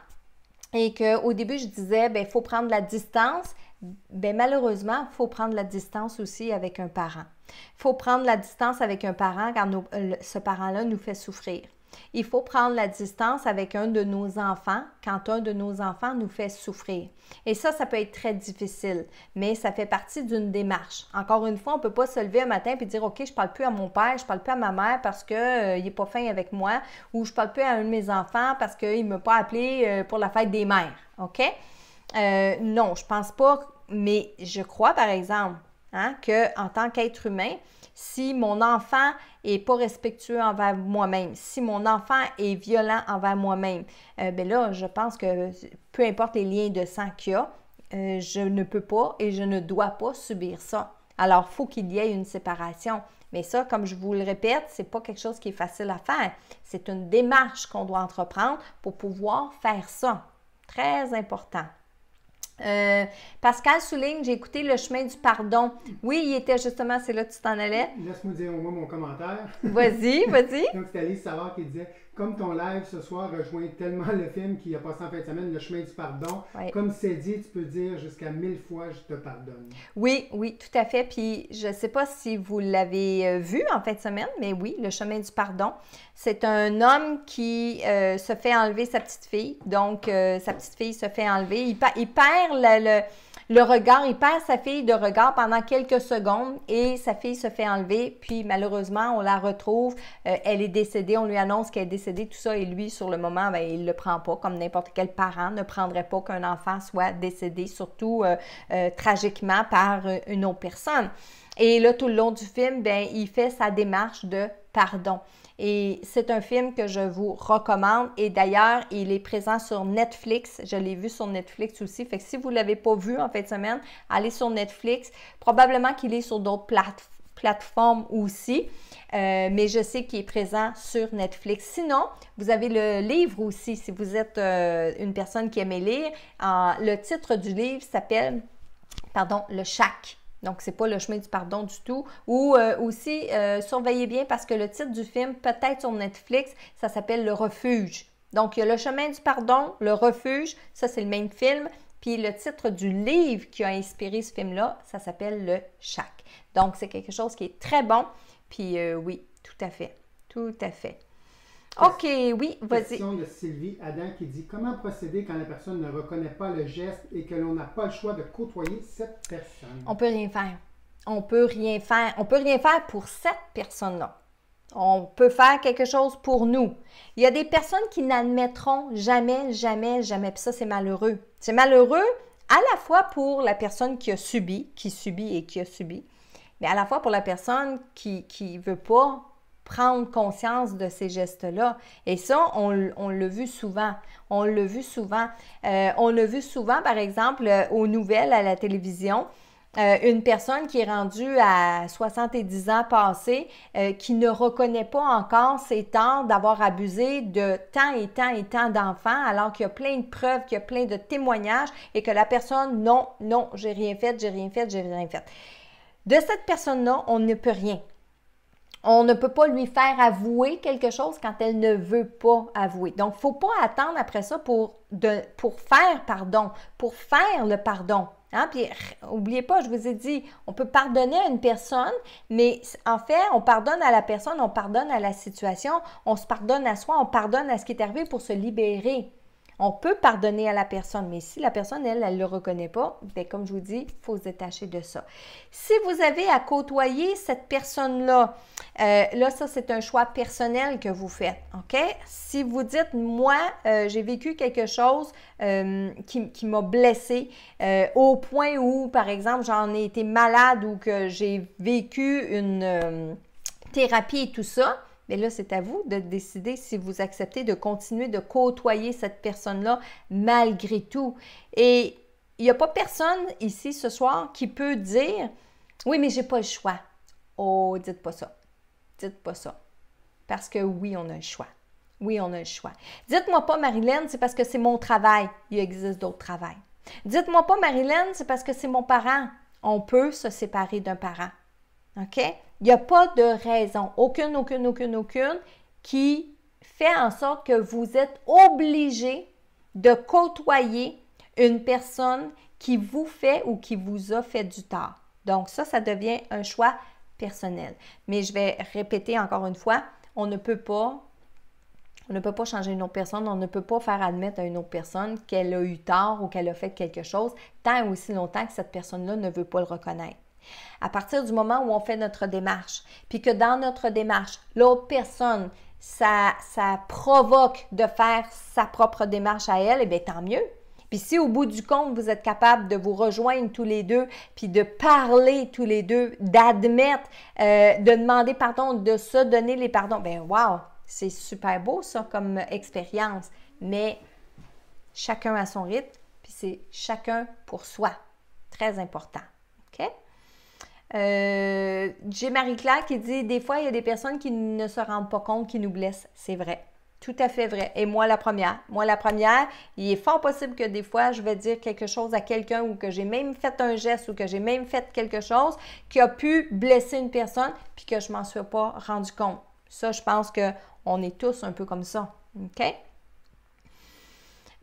et qu'au début, je disais, bien, il faut prendre la distance, bien malheureusement, il faut prendre la distance aussi avec un parent. Il faut prendre la distance avec un parent quand ce parent-là nous fait souffrir. Il faut prendre la distance avec un de nos enfants quand un de nos enfants nous fait souffrir. Et ça peut être très difficile, mais ça fait partie d'une démarche. Encore une fois, on ne peut pas se lever un matin et dire « OK, je ne parle plus à mon père, je ne parle plus à ma mère parce qu'il n'est pas fin avec moi ou je ne parle plus à un de mes enfants parce qu'il ne m'a pas appelé pour la fête des mères. » OK? Non, je ne pense pas, mais je crois par exemple qu'en tant qu'être humain, si mon enfant n'est pas respectueux envers moi-même, si mon enfant est violent envers moi-même, bien là, je pense que peu importe les liens de sang qu'il y a, je ne peux pas et je ne dois pas subir ça. Alors, il faut qu'il y ait une séparation. Mais ça, comme je vous le répète, ce n'est pas quelque chose qui est facile à faire. C'est une démarche qu'on doit entreprendre pour pouvoir faire ça. Très important. Pascal souligne, j'ai écouté le chemin du pardon. Oui, il était justement, c'est là que tu t'en allais. Laisse-moi dire au moins mon commentaire. Vas-y, vas-y. Donc, c'était Alice Savard qui disait, comme ton live ce soir rejoint tellement le film qui a passé en fin de semaine, le chemin du pardon, comme c'est dit, tu peux dire jusqu'à 1000 fois, je te pardonne. Oui, oui, tout à fait. Puis, je ne sais pas si vous l'avez vu en fin de semaine, mais oui, le chemin du pardon. C'est un homme qui se fait enlever sa petite fille. Donc, sa petite fille se fait enlever. Il perd le regard, il perd sa fille de regard pendant quelques secondes et sa fille se fait enlever. Puis, malheureusement, on la retrouve. Elle est décédée. On lui annonce qu'elle est décédée, tout ça. Et lui, sur le moment, bien, il ne le prend pas, comme n'importe quel parent ne prendrait pas qu'un enfant soit décédé, surtout tragiquement par une autre personne. Et là, tout le long du film, bien, il fait sa démarche de pardon. Et c'est un film que je vous recommande. Et d'ailleurs, il est présent sur Netflix. Je l'ai vu sur Netflix aussi. Fait que si vous ne l'avez pas vu en fin de semaine, allez sur Netflix. Probablement qu'il est sur d'autres plateformes aussi. Mais je sais qu'il est présent sur Netflix. Sinon, vous avez le livre aussi, si vous êtes une personne qui aime lire. Le titre du livre s'appelle, Le Chac. Donc, ce n'est pas le chemin du pardon du tout. Ou aussi, surveillez bien parce que le titre du film, peut-être sur Netflix, ça s'appelle Le Refuge. Donc, il y a le chemin du pardon, Le Refuge, ça c'est le même film. Puis le titre du livre qui a inspiré ce film-là, ça s'appelle Le Chac. Donc, c'est quelque chose qui est très bon. Puis oui, tout à fait. Tout à fait. OK, oui, vas-y. Question de Sylvie Adam qui dit « Comment procéder quand la personne ne reconnaît pas le geste et que l'on n'a pas le choix de côtoyer cette personne? » On peut rien faire. On peut rien faire. On peut rien faire pour cette personne-là. On peut faire quelque chose pour nous. Il y a des personnes qui n'admettront jamais, jamais, jamais. Puis ça, c'est malheureux. C'est malheureux à la fois pour la personne qui subit et qui a subi, mais à la fois pour la personne qui ne veut pas prendre conscience de ces gestes-là. Et ça, on l'a vu souvent. On l'a vu souvent. On l'a vu souvent, par exemple, aux nouvelles, à la télévision. Une personne qui est rendue à 70 ans passés, qui ne reconnaît pas encore ses torts d'avoir abusé de tant et tant et tant d'enfants, alors qu'il y a plein de preuves, qu'il y a plein de témoignages et que la personne, non, non, j'ai rien fait, j'ai rien fait, j'ai rien fait. De cette personne-là, on ne peut rien. On ne peut pas lui faire avouer quelque chose quand elle ne veut pas avouer. Donc, il ne faut pas attendre après ça pour faire pardon, pour faire le pardon. Hein? Puis, n'oubliez pas, je vous ai dit, on peut pardonner à une personne, mais en fait, on pardonne à la personne, on pardonne à la situation, on se pardonne à soi, on pardonne à ce qui est arrivé pour se libérer. On peut pardonner à la personne, mais si la personne, elle ne le reconnaît pas, bien, comme je vous dis, il faut se détacher de ça. Si vous avez à côtoyer cette personne-là, là, ça, c'est un choix personnel que vous faites, OK? Si vous dites, moi, j'ai vécu quelque chose qui m'a blessée au point où, par exemple, j'en ai été malade ou que j'ai vécu une thérapie et tout ça, mais là, c'est à vous de décider si vous acceptez de continuer de côtoyer cette personne-là malgré tout. Et il n'y a pas personne ici ce soir qui peut dire « Oui, mais j'ai pas le choix. » Oh, dites pas ça. Dites pas ça. Parce que oui, on a le choix. Oui, on a le choix. Dites-moi pas, Marilyn, c'est parce que c'est mon travail. Il existe d'autres travails. Dites-moi pas, Marilyn, c'est parce que c'est mon parent. On peut se séparer d'un parent. OK? Il n'y a pas de raison, aucune, qui fait en sorte que vous êtes obligé de côtoyer une personne qui vous fait ou qui vous a fait du tort. Donc ça devient un choix personnel. Mais je vais répéter encore une fois, on ne peut pas changer une autre personne, on ne peut pas faire admettre à une autre personne qu'elle a eu tort ou qu'elle a fait quelque chose tant et aussi longtemps que cette personne-là ne veut pas le reconnaître. À partir du moment où on fait notre démarche, puis que dans notre démarche, l'autre personne, ça provoque de faire sa propre démarche à elle, eh bien, tant mieux. Puis si au bout du compte, vous êtes capable de vous rejoindre tous les deux, puis de parler tous les deux, d'admettre, de demander pardon, de se donner les pardons, bien, wow, c'est super beau ça comme expérience. Mais chacun à son rythme, puis c'est chacun pour soi. Très important. OK? J'ai Marie-Claire qui dit « Des fois, il y a des personnes qui ne se rendent pas compte qu'ils nous blessent. » C'est vrai. Tout à fait vrai. Et moi, la première. Il est fort possible que des fois, je vais dire quelque chose à quelqu'un ou que j'ai même fait un geste ou que j'ai même fait quelque chose qui a pu blesser une personne puis que je ne m'en suis pas rendu compte. Ça, je pense qu'on est tous un peu comme ça. OK?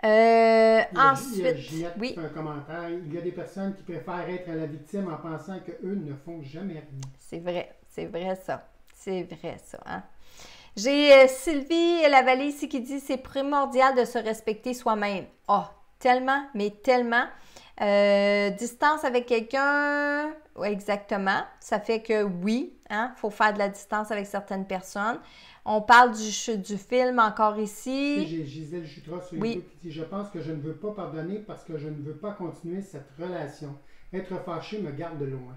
Ensuite, Ginette oui. fait un commentaire. Il y a des personnes qui préfèrent être à la victime en pensant qu'eux ne font jamais rien. C'est vrai ça. C'est vrai ça. Hein? J'ai Sylvie Lavallée ici qui dit « C'est primordial de se respecter soi-même. » Oh, tellement, mais tellement. Distance avec quelqu'un, exactement. Ça fait que oui, hein, faut faire de la distance avec certaines personnes. On parle du film encore ici. J'ai Gisèle Jutras sur oui. YouTube qui dit « Je pense que je ne veux pas pardonner parce que je ne veux pas continuer cette relation. Être fâché me garde de loin. »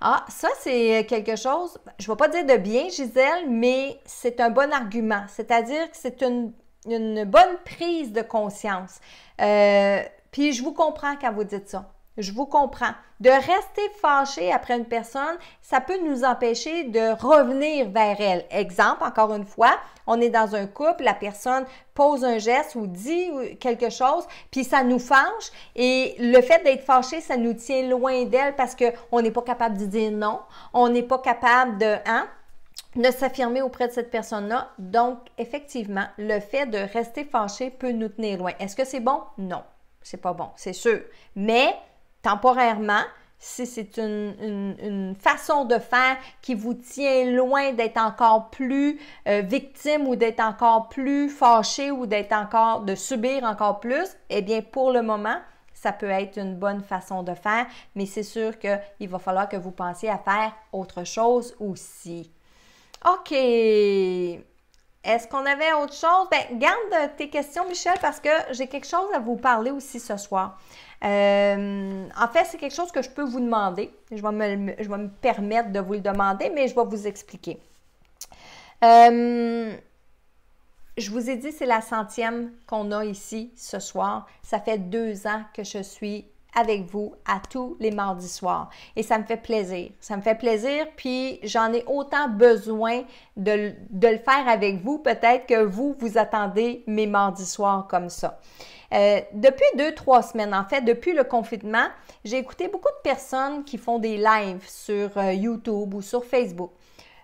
Ah, ça, c'est quelque chose, je ne vais pas dire de bien, Gisèle, mais c'est un bon argument. C'est-à-dire que c'est une bonne prise de conscience. Puis je vous comprends quand vous dites ça. Je vous comprends. De rester fâché après une personne, ça peut nous empêcher de revenir vers elle. Exemple, encore une fois, on est dans un couple, la personne pose un geste ou dit quelque chose, puis ça nous fâche. Et le fait d'être fâché, ça nous tient loin d'elle parce qu'on n'est pas capable de dire non. On n'est pas capable de s'affirmer auprès de cette personne-là. Donc, effectivement, le fait de rester fâché peut nous tenir loin. Est-ce que c'est bon? Non, c'est pas bon, c'est sûr. Mais temporairement, si c'est une façon de faire qui vous tient loin d'être encore plus victime ou d'être encore plus fâché ou de subir encore plus, eh bien, pour le moment, ça peut être une bonne façon de faire, mais c'est sûr qu'il va falloir que vous pensiez à faire autre chose aussi. OK. Est-ce qu'on avait autre chose? Bien, garde tes questions, Michel, parce que j'ai quelque chose à vous parler aussi ce soir. En fait, c'est quelque chose que je peux vous demander. Je vais me permettre de vous le demander, mais je vais vous expliquer. Je vous ai dit, c'est la 100e qu'on a ici ce soir. Ça fait 2 ans que je suis avec vous à tous les mardis soirs. Et ça me fait plaisir. Ça me fait plaisir, puis j'en ai autant besoin de le faire avec vous, peut-être que vous attendez mes mardis soirs comme ça. Depuis 2-3 semaines, en fait, depuis le confinement, j'ai écouté beaucoup de personnes qui font des lives sur YouTube ou sur Facebook.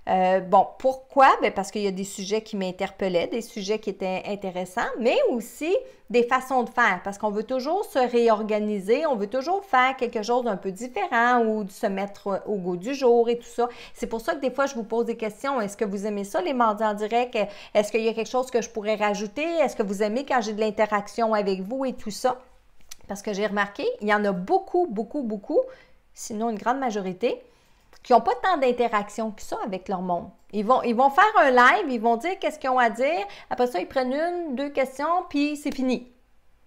Bon, pourquoi? Bien, parce qu'il y a des sujets qui m'interpellaient, des sujets qui étaient intéressants, mais aussi des façons de faire, parce qu'on veut toujours se réorganiser, on veut toujours faire quelque chose d'un peu différent ou de se mettre au goût du jour et tout ça. C'est pour ça que des fois, je vous pose des questions. Est-ce que vous aimez ça, les mardis en direct? Est-ce qu'il y a quelque chose que je pourrais rajouter? Est-ce que vous aimez quand j'ai de l'interaction avec vous et tout ça? Parce que j'ai remarqué, il y en a beaucoup, sinon une grande majorité, qui n'ont pas tant d'interaction que ça avec leur monde. Ils vont faire un live, ils vont dire qu'est-ce qu'ils ont à dire. Après ça, ils prennent 1-2 questions, puis c'est fini.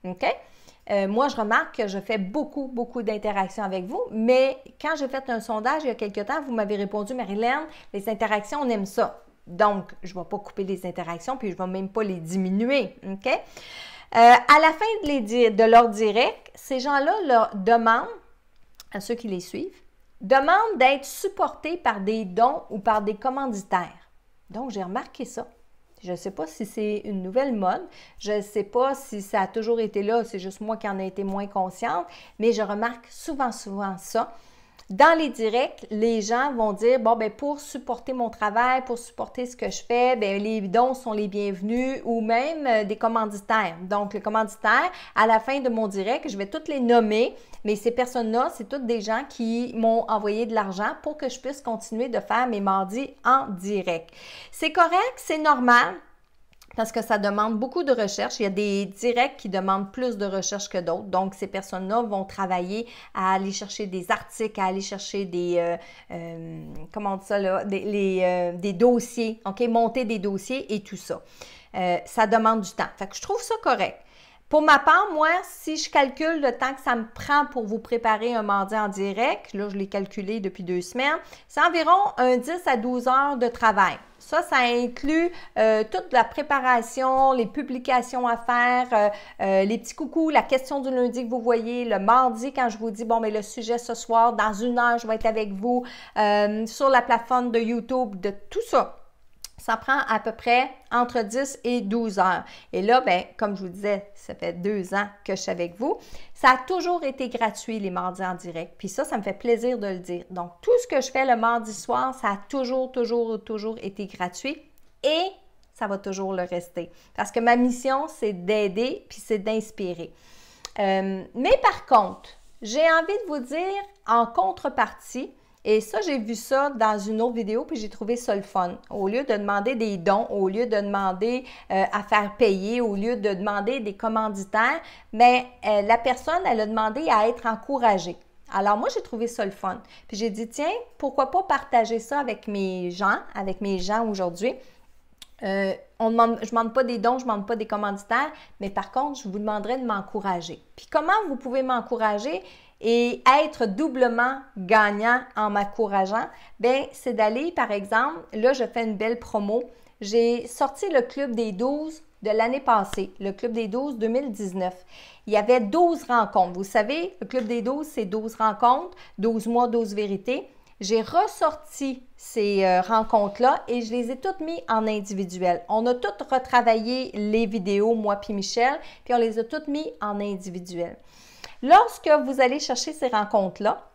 OK? Moi, je remarque que je fais beaucoup d'interactions avec vous, mais quand j'ai fait un sondage il y a quelque temps, vous m'avez répondu, Marilyn, les interactions, on aime ça. Donc, je ne vais pas couper les interactions, puis je ne vais même pas les diminuer. OK? À la fin de leur direct, ces gens-là leur demandent, à ceux qui les suivent, demande d'être supporté par des dons ou par des commanditaires. Donc, j'ai remarqué ça. Je ne sais pas si c'est une nouvelle mode. Je ne sais pas si ça a toujours été là. C'est juste moi qui en ai été moins consciente. Mais je remarque souvent ça. Dans les directs, les gens vont dire, bon, bien, pour supporter mon travail, pour supporter ce que je fais, bien, les dons sont les bienvenus ou même des commanditaires. Donc, les commanditaires, à la fin de mon direct, je vais toutes les nommer, mais ces personnes-là, c'est toutes des gens qui m'ont envoyé de l'argent pour que je puisse continuer de faire mes mardis en direct. C'est correct, c'est normal. Parce que ça demande beaucoup de recherche. Il y a des directs qui demandent plus de recherche que d'autres. Donc, ces personnes-là vont travailler à aller chercher des articles, à aller chercher des, comment on dit ça là, des dossiers, OK? Monter des dossiers et tout ça. Ça demande du temps. Fait que je trouve ça correct. Pour ma part, moi, si je calcule le temps que ça me prend pour vous préparer un mardi en direct, là, je l'ai calculé depuis 2 semaines, c'est environ 10 à 12 heures de travail. Ça inclut toute la préparation, les publications à faire, les petits coucous, la question du lundi que vous voyez, le mardi quand je vous dis, bon, mais le sujet ce soir, dans 1 heure, je vais être avec vous, sur la plateforme de YouTube, de tout ça. Ça prend à peu près entre 10 et 12 heures. Et là, bien, comme je vous disais, ça fait 2 ans que je suis avec vous. Ça a toujours été gratuit, les mardis en direct. Puis ça me fait plaisir de le dire. Donc, tout ce que je fais le mardi soir, ça a toujours été gratuit et ça va toujours le rester. Parce que ma mission, c'est d'aider puis c'est d'inspirer. Mais par contre, j'ai envie de vous dire, en contrepartie, et ça, j'ai vu ça dans une autre vidéo, puis j'ai trouvé ça le fun. Au lieu de demander des dons, au lieu de demander à faire payer, au lieu de demander des commanditaires, mais la personne, elle a demandé à être encouragée. Alors moi, j'ai trouvé ça le fun. Puis j'ai dit, tiens, pourquoi pas partager ça avec mes gens aujourd'hui. Je ne demande pas des dons, je ne demande pas des commanditaires, mais par contre, je vous demanderais de m'encourager. Puis comment vous pouvez m'encourager et être doublement gagnant en m'encourageant? Bien, c'est d'aller, par exemple, là, je fais une belle promo. J'ai sorti le Club des 12 de l'année passée, le Club des 12 2019. Il y avait 12 rencontres. Vous savez, le Club des 12, c'est 12 rencontres, 12 mois, 12 vérités. J'ai ressorti ces rencontres-là et je les ai toutes mises en individuel. On a toutes retravaillé les vidéos, moi puis Michel, puis on les a toutes mises en individuel. Lorsque vous allez chercher ces rencontres-là,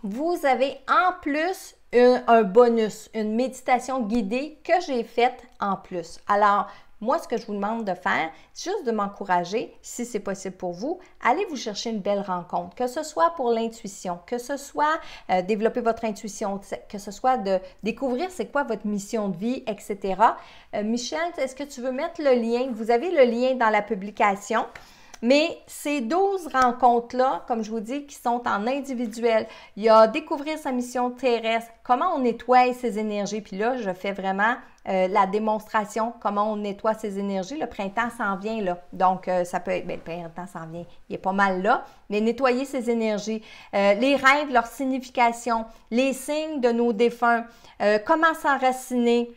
vous avez en plus un bonus, une méditation guidée que j'ai faite en plus. Alors, moi, ce que je vous demande de faire, c'est juste de m'encourager, si c'est possible pour vous, allez vous chercher une belle rencontre, que ce soit pour l'intuition, que ce soit développer votre intuition, que ce soit de découvrir c'est quoi votre mission de vie, etc. Michel, est-ce que tu veux mettre le lien? Vous avez le lien dans la publication. Mais ces 12 rencontres-là, comme je vous dis, qui sont en individuel, il y a découvrir sa mission terrestre, comment on nettoie ses énergies. Puis là, je fais vraiment la démonstration, comment on nettoie ses énergies. Le printemps s'en vient, là. Donc, ça peut être, bien, le printemps s'en vient, il est pas mal là, mais nettoyer ses énergies. Les rêves, leur signification, les signes de nos défunts, comment s'enraciner.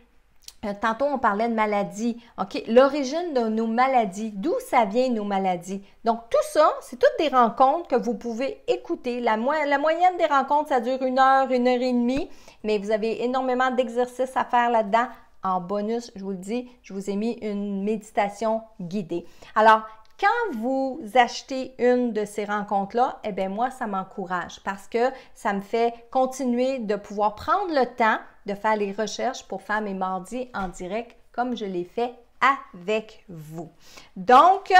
Tantôt, on parlait de maladies. OK, l'origine de nos maladies, d'où ça vient nos maladies. Donc, tout ça, c'est toutes des rencontres que vous pouvez écouter. La moyenne des rencontres, ça dure 1 heure et demie, mais vous avez énormément d'exercices à faire là-dedans. En bonus, je vous le dis, je vous ai mis une méditation guidée. Alors, quand vous achetez une de ces rencontres-là, eh bien, moi, ça m'encourage parce que ça me fait continuer de pouvoir prendre le temps de faire les recherches pour faire mes mardis en direct comme je l'ai fait avec vous. Donc,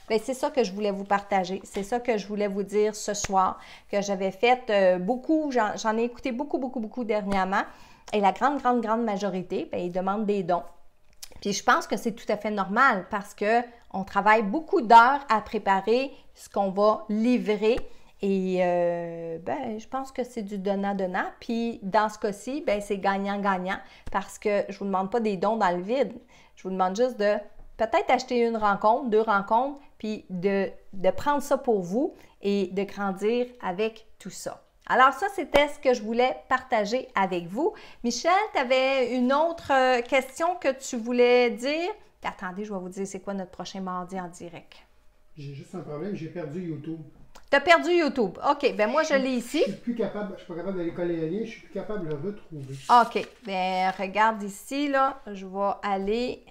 c'est ça que je voulais vous partager. C'est ça que je voulais vous dire ce soir, que j'avais fait beaucoup, j'en ai écouté beaucoup dernièrement. Et la grande majorité, bien, ils demandent des dons. Puis je pense que c'est tout à fait normal parce qu'on travaille beaucoup d'heures à préparer ce qu'on va livrer. Et je pense que c'est du donnant-donnant. Puis dans ce cas-ci, c'est gagnant-gagnant parce que je ne vous demande pas des dons dans le vide. Je vous demande juste de peut-être acheter une rencontre, 2 rencontres, puis de prendre ça pour vous et de grandir avec tout ça. Alors ça, c'était ce que je voulais partager avec vous. Michel, tu avais une autre question que tu voulais dire? Attendez, je vais vous dire c'est quoi notre prochain mardi en direct. J'ai juste un problème, j'ai perdu YouTube. Tu as perdu YouTube. OK, bien moi je l'ai ici. Je suis pas capable d'aller coller le lien, je suis plus capable de le retrouver. OK, bien regarde ici, là, je vais aller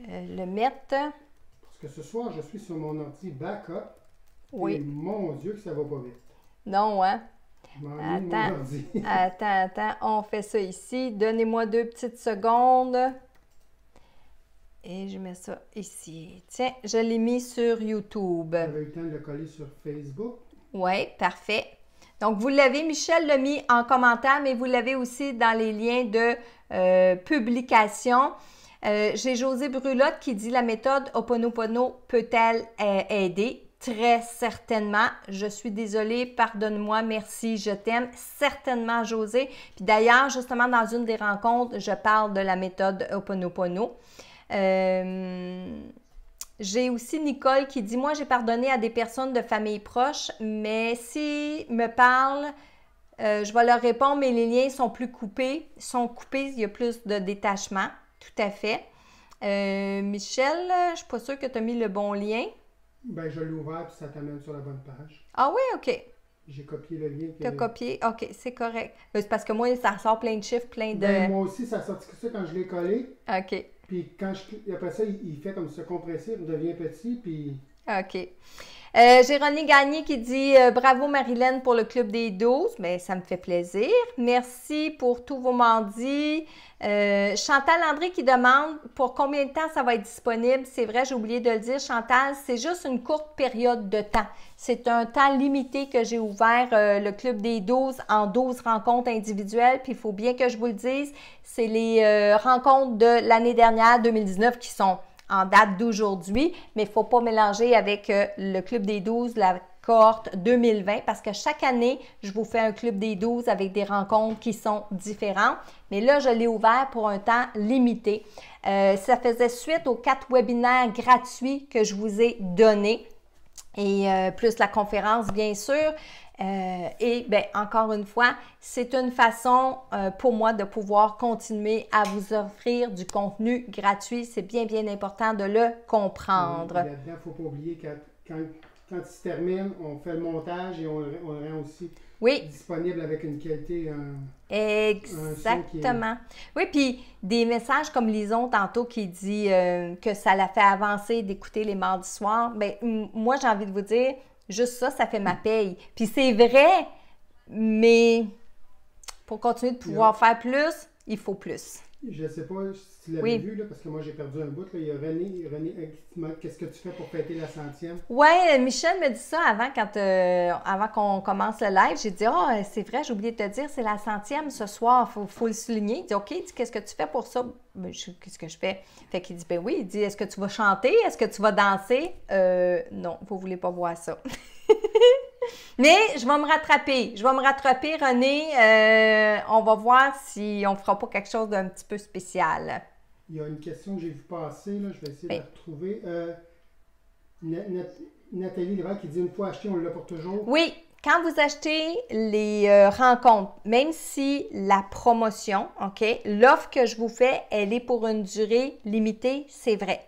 le mettre. Parce que ce soir, je suis sur mon ordi backup. Oui. Et mon Dieu que ça va pas vite. Non, hein? Attends, on fait ça ici. Donnez-moi 2 petites secondes. Et je mets ça ici. Tiens, je l'ai mis sur YouTube. Vous avez eu le temps de le coller sur Facebook? Oui, parfait. Donc, vous l'avez, Michel l'a mis en commentaire, mais vous l'avez aussi dans les liens de publication. J'ai José Brulotte qui dit « La méthode Ho'oponopono peut-elle aider? » Très certainement. Je suis désolée, pardonne-moi, merci, je t'aime. Certainement, José. Puis d'ailleurs, justement, dans une des rencontres, je parle de la méthode Ho'oponopono. J'ai aussi Nicole qui dit « Moi, j'ai pardonné à des personnes de famille proche, mais s'ils me parlent, je vais leur répondre, mais les liens sont plus coupés. Ils sont coupés, il y a plus de détachement. » Tout à fait. Michel, je ne suis pas sûre que tu as mis le bon lien. Ben, je l'ai ouvert et ça t'amène sur la bonne page. Ah oui, OK. J'ai copié le lien. Tu as copié? OK, c'est correct. C'est parce que moi, ça sort plein de chiffres, plein de... Ben, moi aussi, ça sortit que ça quand je l'ai collé. OK. Puis quand après ça, il fait comme se compresser, il devient petit, puis... OK. Jérôme Gagné qui dit bravo Marilyn pour le Club des 12. Bien, ça me fait plaisir. Merci pour tous vos mardis. Chantal André qui demande pour combien de temps ça va être disponible. C'est vrai, j'ai oublié de le dire, Chantal, c'est juste une courte période de temps. C'est un temps limité que j'ai ouvert le Club des 12 en 12 rencontres individuelles. Puis il faut bien que je vous le dise, c'est les rencontres de l'année dernière, 2019, qui sont en date d'aujourd'hui, mais il ne faut pas mélanger avec le Club des 12, la cohorte 2020, parce que chaque année, je vous fais un Club des 12 avec des rencontres qui sont différentes. Mais là, je l'ai ouvert pour un temps limité. Ça faisait suite aux 4 webinaires gratuits que je vous ai donnés, et plus la conférence, bien sûr. Et bien, encore une fois, c'est une façon pour moi de pouvoir continuer à vous offrir du contenu gratuit. C'est bien important de le comprendre. Là-dedans, il ne faut pas oublier que quand il se termine, on fait le montage et on le rend aussi disponible avec une qualité. Exactement. Oui, puis des messages comme Lison tantôt qui dit que ça l'a fait avancer d'écouter les mardis soirs. Bien, moi, j'ai envie de vous dire, juste ça, ça fait ma paye. Puis c'est vrai, mais pour continuer de pouvoir faire plus, il faut plus. Je ne sais pas si tu l'avais Oui. vu, là, parce que moi j'ai perdu un bout. Là. Il y a René. René, qu'est-ce que tu fais pour fêter la 100e? Oui, Michel me dit ça avant qu'on commence le live. J'ai dit, c'est vrai, j'ai oublié de te dire, c'est la 100e ce soir, faut le souligner. Il dit, OK, qu'est-ce que tu fais pour ça? Ben, qu'est-ce que je fais? Fait qu'il dit, ben oui, il dit, est-ce que tu vas chanter? Est-ce que tu vas danser? Non, vous ne voulez pas voir ça. Mais je vais me rattraper. Je vais me rattraper, René. On va voir si on ne fera pas quelque chose d'un petit peu spécial. Il y a une question que j'ai vue passer, là, je vais essayer de la retrouver. Nathalie Lévesque qui dit une fois acheté, on l'a pour toujours. Oui, quand vous achetez les rencontres, même si la promotion, OK, l'offre que je vous fais, elle est pour une durée limitée, c'est vrai.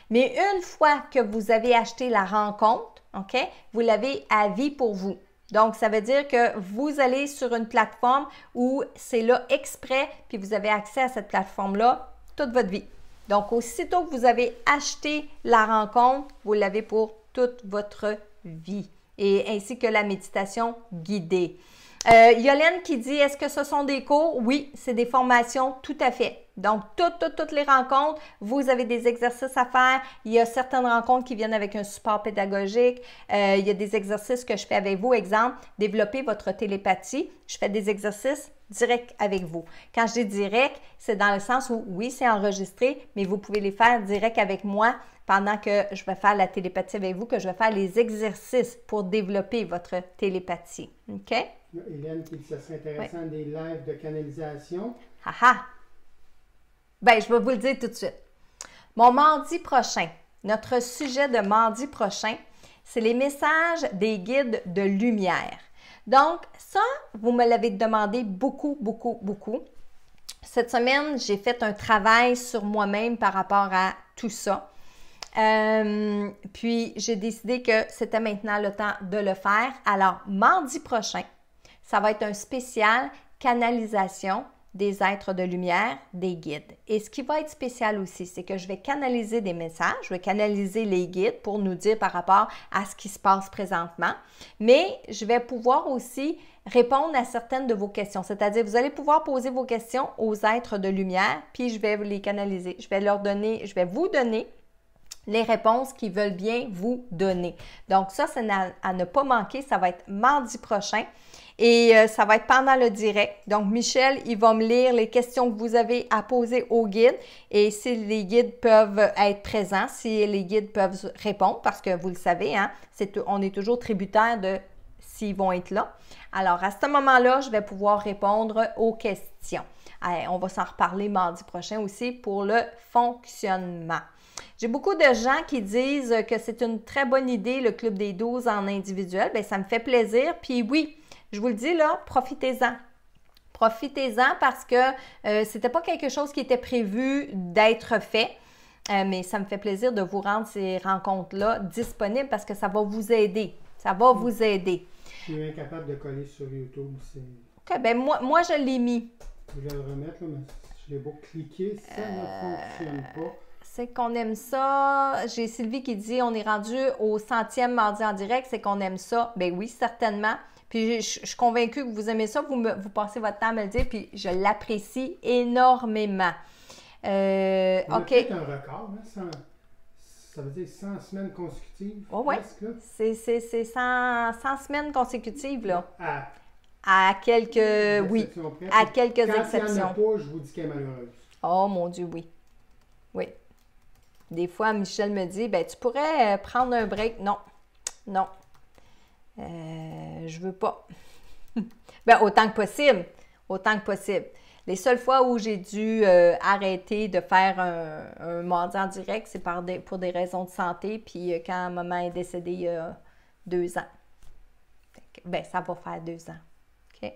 Mais une fois que vous avez acheté la rencontre, OK, vous l'avez à vie pour vous. Donc, ça veut dire que vous allez sur une plateforme où c'est là exprès, puis vous avez accès à cette plateforme-là toute votre vie. Donc, aussitôt que vous avez acheté la rencontre, vous l'avez pour toute votre vie, et ainsi que la méditation guidée. Yolène qui dit, est-ce que ce sont des cours? Oui, c'est des formations, tout à fait. Donc, toutes les rencontres, vous avez des exercices à faire. Il y a certaines rencontres qui viennent avec un support pédagogique. Il y a des exercices que je fais avec vous. Exemple, développer votre télépathie. Je fais des exercices directs avec vous. Quand je dis direct, c'est dans le sens où, oui, c'est enregistré, mais vous pouvez les faire direct avec moi pendant que je vais faire la télépathie avec vous, que je vais faire les exercices pour développer votre télépathie. OK? Hélène qui dit que ce serait intéressant des lives de canalisation. Haha! Bien, je vais vous le dire tout de suite. Mon mardi prochain, notre sujet de mardi prochain, c'est les messages des guides de lumière. Donc, ça, vous me l'avez demandé beaucoup. Cette semaine, j'ai fait un travail sur moi-même par rapport à tout ça. Puis, j'ai décidé que c'était maintenant le temps de le faire. Alors, mardi prochain, ça va être un spécial canalisation des êtres de lumière, des guides. Et ce qui va être spécial aussi, c'est que je vais canaliser des messages, je vais canaliser les guides pour nous dire par rapport à ce qui se passe présentement, mais je vais pouvoir aussi répondre à certaines de vos questions. C'est-à-dire, vous allez pouvoir poser vos questions aux êtres de lumière, puis je vais les canaliser. Je vais vous donner les réponses qu'ils veulent bien vous donner. Donc ça, c'est à ne pas manquer. Ça va être mardi prochain et ça va être pendant le direct. Donc Michel, il va me lire les questions que vous avez à poser aux guides et si les guides peuvent être présents, si les guides peuvent répondre, parce que vous le savez, hein, on est toujours tributaire de s'ils vont être là. Alors à ce moment-là, je vais pouvoir répondre aux questions. On va s'en reparler mardi prochain aussi pour le fonctionnement. J'ai beaucoup de gens qui disent que c'est une très bonne idée, le Club des 12 en individuel. Bien, ça me fait plaisir. Puis oui, je vous le dis là, profitez-en. Profitez-en parce que c'était pas quelque chose qui était prévu d'être fait. Mais ça me fait plaisir de vous rendre ces rencontres-là disponibles parce que ça va vous aider. Ça va vous aider. Je suis incapable de coller sur YouTube. OK, bien moi je l'ai mis. Je vais le remettre, là, mais je l'ai beau cliquer, ça ne fonctionne pas. C'est qu'on aime ça. J'ai Sylvie qui dit on est rendu au 100e mardi en direct, c'est qu'on aime ça. Ben oui, certainement. Puis je suis convaincue que vous aimez ça, vous passez votre temps à me le dire, puis je l'apprécie énormément. On a OK. peut-être un record, hein, ça veut dire 100 semaines consécutives. Oh, oui, c'est 100 semaines consécutives, là. À quelques, oui, à quelques exceptions. Quand il n'y en a pas, je vous dis qu'elle est malheureuse. Oh mon Dieu, oui. Oui. Des fois, Michel me dit, ben tu pourrais prendre un break. Non, non. Je veux pas. Ben autant que possible. Autant que possible. Les seules fois où j'ai dû arrêter de faire un mardi en direct, c'est pour des raisons de santé. Puis quand maman est décédée il y a 2 ans. Ben ça va faire 2 ans. OK?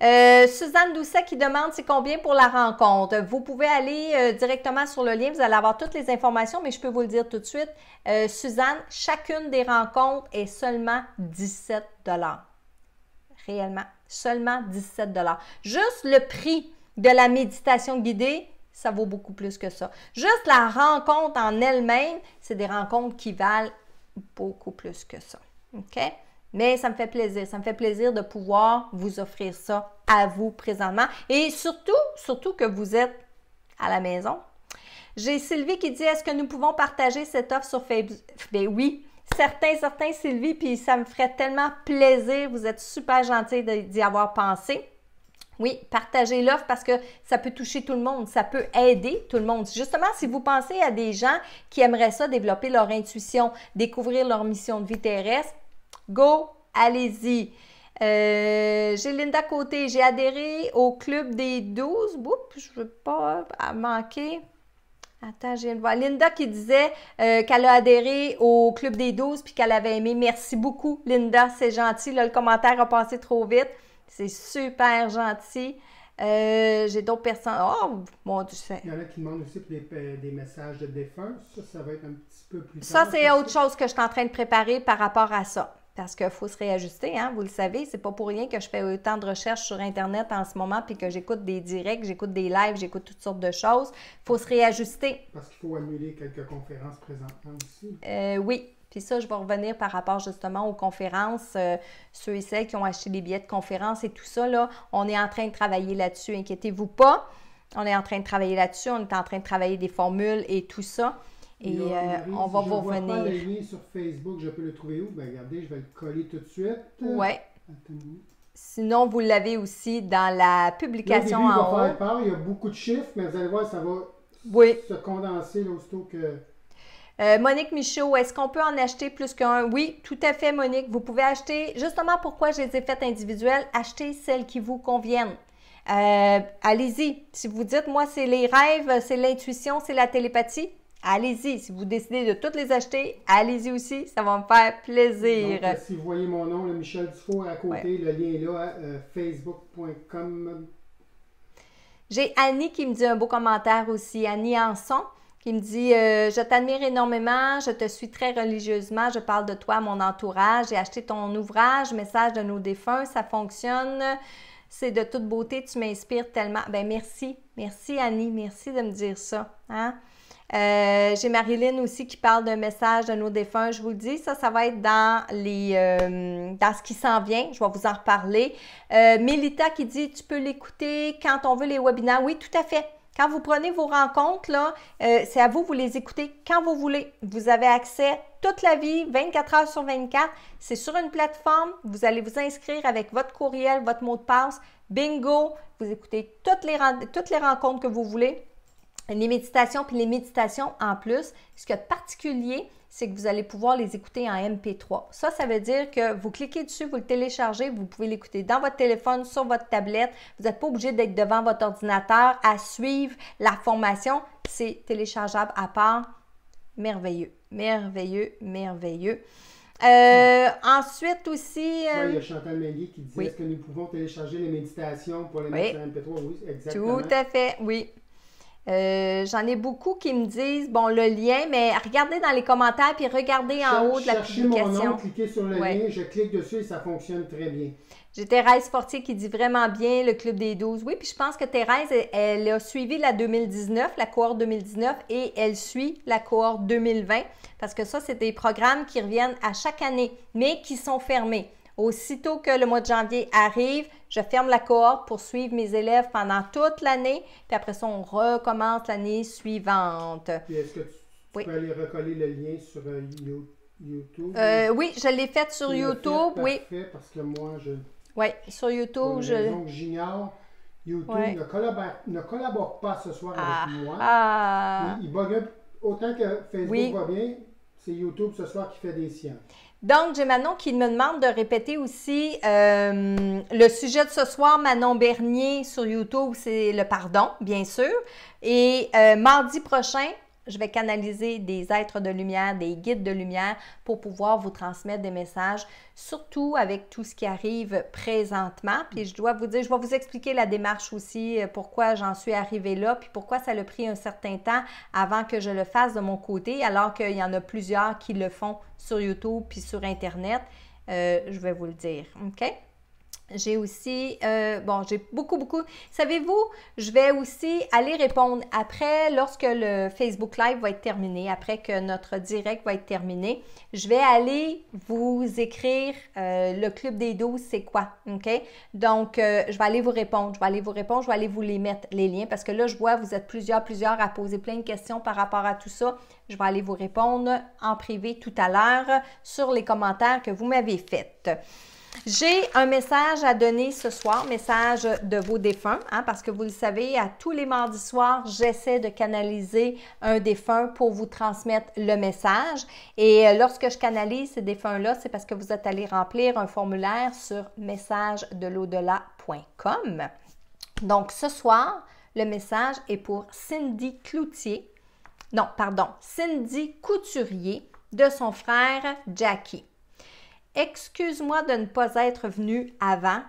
Suzanne Doucet qui demande c'est combien pour la rencontre. Vous pouvez aller directement sur le lien, vous allez avoir toutes les informations, mais je peux vous le dire tout de suite. Suzanne, chacune des rencontres est seulement 17 $. Réellement, seulement 17 $. Juste le prix de la méditation guidée, ça vaut beaucoup plus que ça. Juste la rencontre en elle-même, c'est des rencontres qui valent beaucoup plus que ça. OK? Mais ça me fait plaisir de pouvoir vous offrir ça à vous présentement. Et surtout que vous êtes à la maison. J'ai Sylvie qui dit, est-ce que nous pouvons partager cette offre sur Facebook? Bien oui, certains Sylvie, puis ça me ferait tellement plaisir. Vous êtes super gentils d'y avoir pensé. Oui, partagez l'offre parce que ça peut toucher tout le monde, ça peut aider tout le monde. Justement, si vous pensez à des gens qui aimeraient ça, développer leur intuition, découvrir leur mission de vie terrestre, go, allez-y. J'ai Linda Côté, j'ai adhéré au club des 12. Oups, je ne veux pas manquer. Attends, je viens de voir. Linda qui disait qu'elle a adhéré au club des 12 puis qu'elle avait aimé. Merci beaucoup, Linda, c'est gentil. Là, le commentaire a passé trop vite. C'est super gentil. J'ai d'autres personnes. Oh, mon Dieu. Il y en a qui demandent aussi pour des messages de défunts. Ça va être un petit peu plus tard. Ça, c'est autre chose que je suis en train de préparer par rapport à ça. Parce qu'il faut se réajuster, hein, vous le savez. C'est pas pour rien que je fais autant de recherches sur Internet en ce moment puis que j'écoute des directs, j'écoute des lives, j'écoute toutes sortes de choses. Il faut se réajuster. Parce qu'il faut annuler quelques conférences présentement aussi. Oui. Puis ça, je vais revenir par rapport justement aux conférences, ceux et celles qui ont acheté des billets de conférences et tout ça, là, on est en train de travailler là-dessus, inquiétez-vous pas. On est en train de travailler là-dessus, on est en train de travailler des formules et tout ça. Et on va vous revenir. Je ne vois pas le lien sur Facebook, je peux le trouver où? Bien, regardez, je vais le coller tout de suite. Oui. Sinon, vous l'avez aussi dans la publication en haut. Il va faire peur, il y a beaucoup de chiffres, mais vous allez voir, ça va se condenser là, aussitôt que... Monique Michaud, est-ce qu'on peut en acheter plus qu'un? Oui, tout à fait, Monique. Vous pouvez acheter, justement pourquoi je les ai faites individuelles, achetez celles qui vous conviennent. Allez-y. Si vous dites, moi, c'est les rêves, c'est l'intuition, c'est la télépathie, allez-y. Si vous décidez de toutes les acheter, allez-y aussi. Ça va me faire plaisir. Donc, si vous voyez mon nom, le Michel Dufault, à côté, le lien est là, facebook.com. J'ai Annie qui me dit un beau commentaire aussi. Annie Anson. Qui me dit je t'admire énormément, je te suis très religieusement, je parle de toi à mon entourage, j'ai acheté ton ouvrage, Message de nos défunts, ça fonctionne, c'est de toute beauté, tu m'inspires tellement. Ben merci Annie, merci de me dire ça. Hein? J'ai Marilyn aussi qui parle d'un message de nos défunts, je vous le dis, ça va être dans dans ce qui s'en vient, je vais vous en reparler. Mélita qui dit tu peux l'écouter quand on veut les webinaires, oui tout à fait. Quand vous prenez vos rencontres, là, c'est à vous, vous les écoutez quand vous voulez. Vous avez accès toute la vie, 24 heures sur 24. C'est sur une plateforme. Vous allez vous inscrire avec votre courriel, votre mot de passe. Bingo! Vous écoutez toutes les rencontres que vous voulez. Les méditations, puis les méditations en plus. Ce qui est particulier, c'est que vous allez pouvoir les écouter en MP3. Ça veut dire que vous cliquez dessus, vous le téléchargez, vous pouvez l'écouter dans votre téléphone, sur votre tablette. Vous n'êtes pas obligé d'être devant votre ordinateur à suivre la formation. C'est téléchargeable à part. Merveilleux, merveilleux, merveilleux. Ensuite aussi... il y a Chantal Mélier qui dit est-ce que nous pouvons télécharger les méditations pour les mettre sur MP3? Oui, exactement. Tout à fait, oui. J'en ai beaucoup qui me disent, bon, le lien, mais regardez dans les commentaires puis regardez en haut de la publication. Cherchez mon nom, cliquez sur le lien, je clique dessus et ça fonctionne très bien. J'ai Thérèse Fortier qui dit vraiment bien le Club des 12. Oui, puis je pense que Thérèse, elle a suivi la 2019, la cohorte 2019 et elle suit la cohorte 2020 parce que ça, c'est des programmes qui reviennent à chaque année, mais qui sont fermés. Aussitôt que le mois de janvier arrive, je ferme la cohorte pour suivre mes élèves pendant toute l'année. Puis après ça, on recommence l'année suivante. Puis est-ce que tu peux aller recoller le lien sur YouTube? Oui, je l'ai fait sur YouTube. Oui. Parfait, parce que moi, Oui, sur YouTube, donc, j'ignore. YouTube ne collabore pas ce soir avec moi. Il bug autant que Facebook va bien. C'est YouTube ce soir qui fait des siens. Donc, j'ai Manon qui me demande de répéter aussi le sujet de ce soir, Manon Bernier sur YouTube, c'est le pardon, bien sûr. Et mardi prochain, je vais canaliser des êtres de lumière, des guides de lumière pour pouvoir vous transmettre des messages, surtout avec tout ce qui arrive présentement. Puis je dois vous dire, je vais vous expliquer la démarche aussi, pourquoi j'en suis arrivée là, puis pourquoi ça a pris un certain temps avant que je le fasse de mon côté, alors qu'il y en a plusieurs qui le font sur YouTube puis sur Internet. Je vais vous le dire, OK? J'ai aussi, j'ai beaucoup. Savez-vous, je vais aussi aller répondre après, lorsque le Facebook Live va être terminé, après que notre direct va être terminé, je vais aller vous écrire le Club des 12, c'est quoi, OK? Donc, je vais aller vous répondre, je vais aller vous les mettre, les liens, parce que là, je vois, vous êtes plusieurs à poser plein de questions par rapport à tout ça. Je vais aller vous répondre en privé tout à l'heure sur les commentaires que vous m'avez faits. J'ai un message à donner ce soir, message de vos défunts, parce que vous le savez, à tous les mardis soirs, j'essaie de canaliser un défunt pour vous transmettre le message. Et lorsque je canalise ces défunts-là, c'est parce que vous êtes allé remplir un formulaire sur messagedelau-delà.com. Donc, ce soir, le message est pour Cindy Cindy Couturier de son frère Jackie. Excuse-moi de ne pas être venu avant.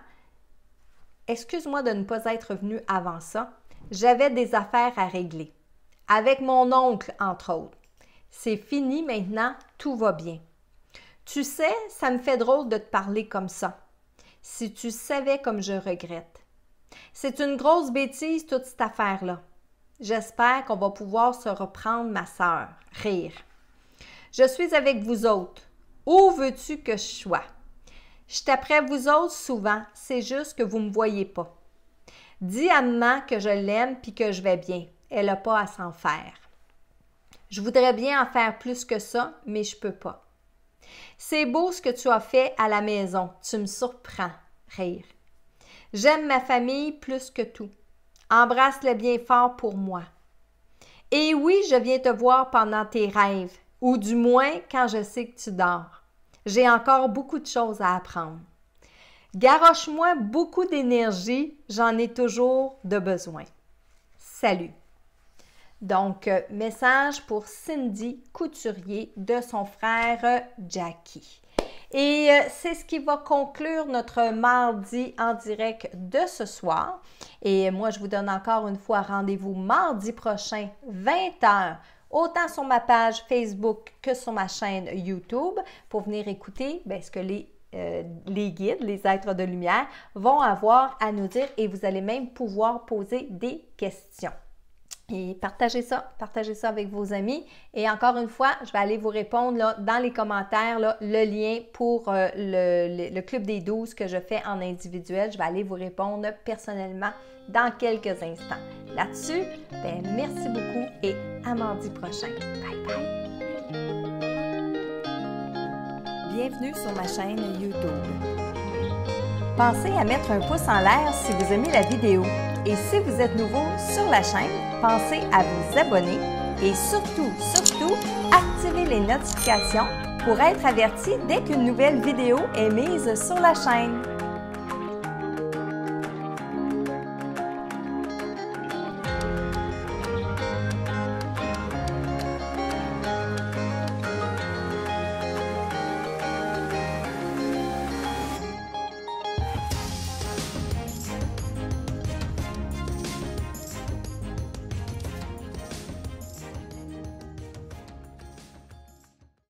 Excuse-moi de ne pas être venu avant ça. J'avais des affaires à régler. Avec mon oncle, entre autres. C'est fini maintenant, tout va bien. Tu sais, ça me fait drôle de te parler comme ça. Si tu savais comme je regrette. C'est une grosse bêtise, toute cette affaire-là. J'espère qu'on va pouvoir se reprendre, ma sœur. Rire. Je suis avec vous autres. Où veux-tu que je sois? Je suis après vous autres souvent, c'est juste que vous ne me voyez pas. Dis à maman que je l'aime puis que je vais bien. Elle n'a pas à s'en faire. Je voudrais bien en faire plus que ça, mais je peux pas. C'est beau ce que tu as fait à la maison. Tu me surprends. Rire. J'aime ma famille plus que tout. Embrasse-le bien fort pour moi. Et oui, je viens te voir pendant tes rêves. Ou du moins quand je sais que tu dors. J'ai encore beaucoup de choses à apprendre. Garoche-moi beaucoup d'énergie, j'en ai toujours de besoin. Salut! Donc, message pour Cindy Couturier de son frère Jackie. Et c'est ce qui va conclure notre mardi en direct de ce soir. Et moi, je vous donne encore une fois rendez-vous mardi prochain, 20h, autant sur ma page Facebook que sur ma chaîne YouTube pour venir écouter ce que les guides, les êtres de lumière vont avoir à nous dire et vous allez même pouvoir poser des questions. Et partagez ça avec vos amis. Et encore une fois, je vais aller vous répondre là, dans les commentaires, là, le lien pour le Club des 12 que je fais en individuel. Je vais aller vous répondre personnellement dans quelques instants. Là-dessus, merci beaucoup et à mardi prochain. Bye bye! Bienvenue sur ma chaîne YouTube. Pensez à mettre un pouce en l'air si vous aimez la vidéo. Et si vous êtes nouveau sur la chaîne, pensez à vous abonner et surtout, activez les notifications pour être averti dès qu'une nouvelle vidéo est mise sur la chaîne.